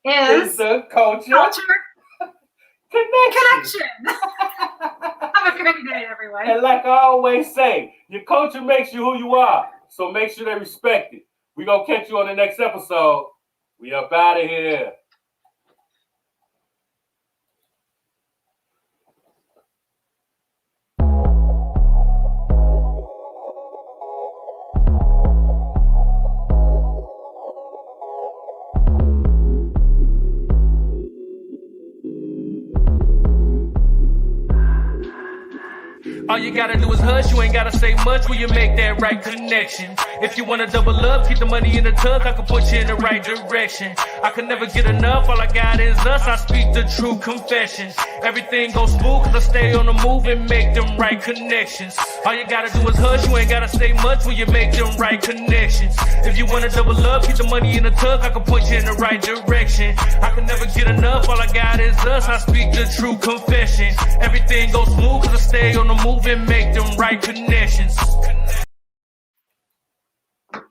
is the Culture Connection. Have a great day, everyone. And like I always say, your culture makes you who you are. So make sure they respect it. We're going to catch you on the next episode. We up out of here. All you gotta do is hush, you ain't gotta say much when you make that right connection. If you wanna double up, keep the money in the tuck, I can put you in the right direction. I can never get enough, all I got is us, I speak the true confessions. Everything goes smooth cause I stay on the move and make them right connections. All you gotta do is hush, you ain't gotta say much when you make them right connections. If you wanna double up, keep the money in the tuck, I can put you in the right direction. I can never get enough, all I got is us, I speak the true confession. Everything goes smooth cause I stay on the move and make them right connections.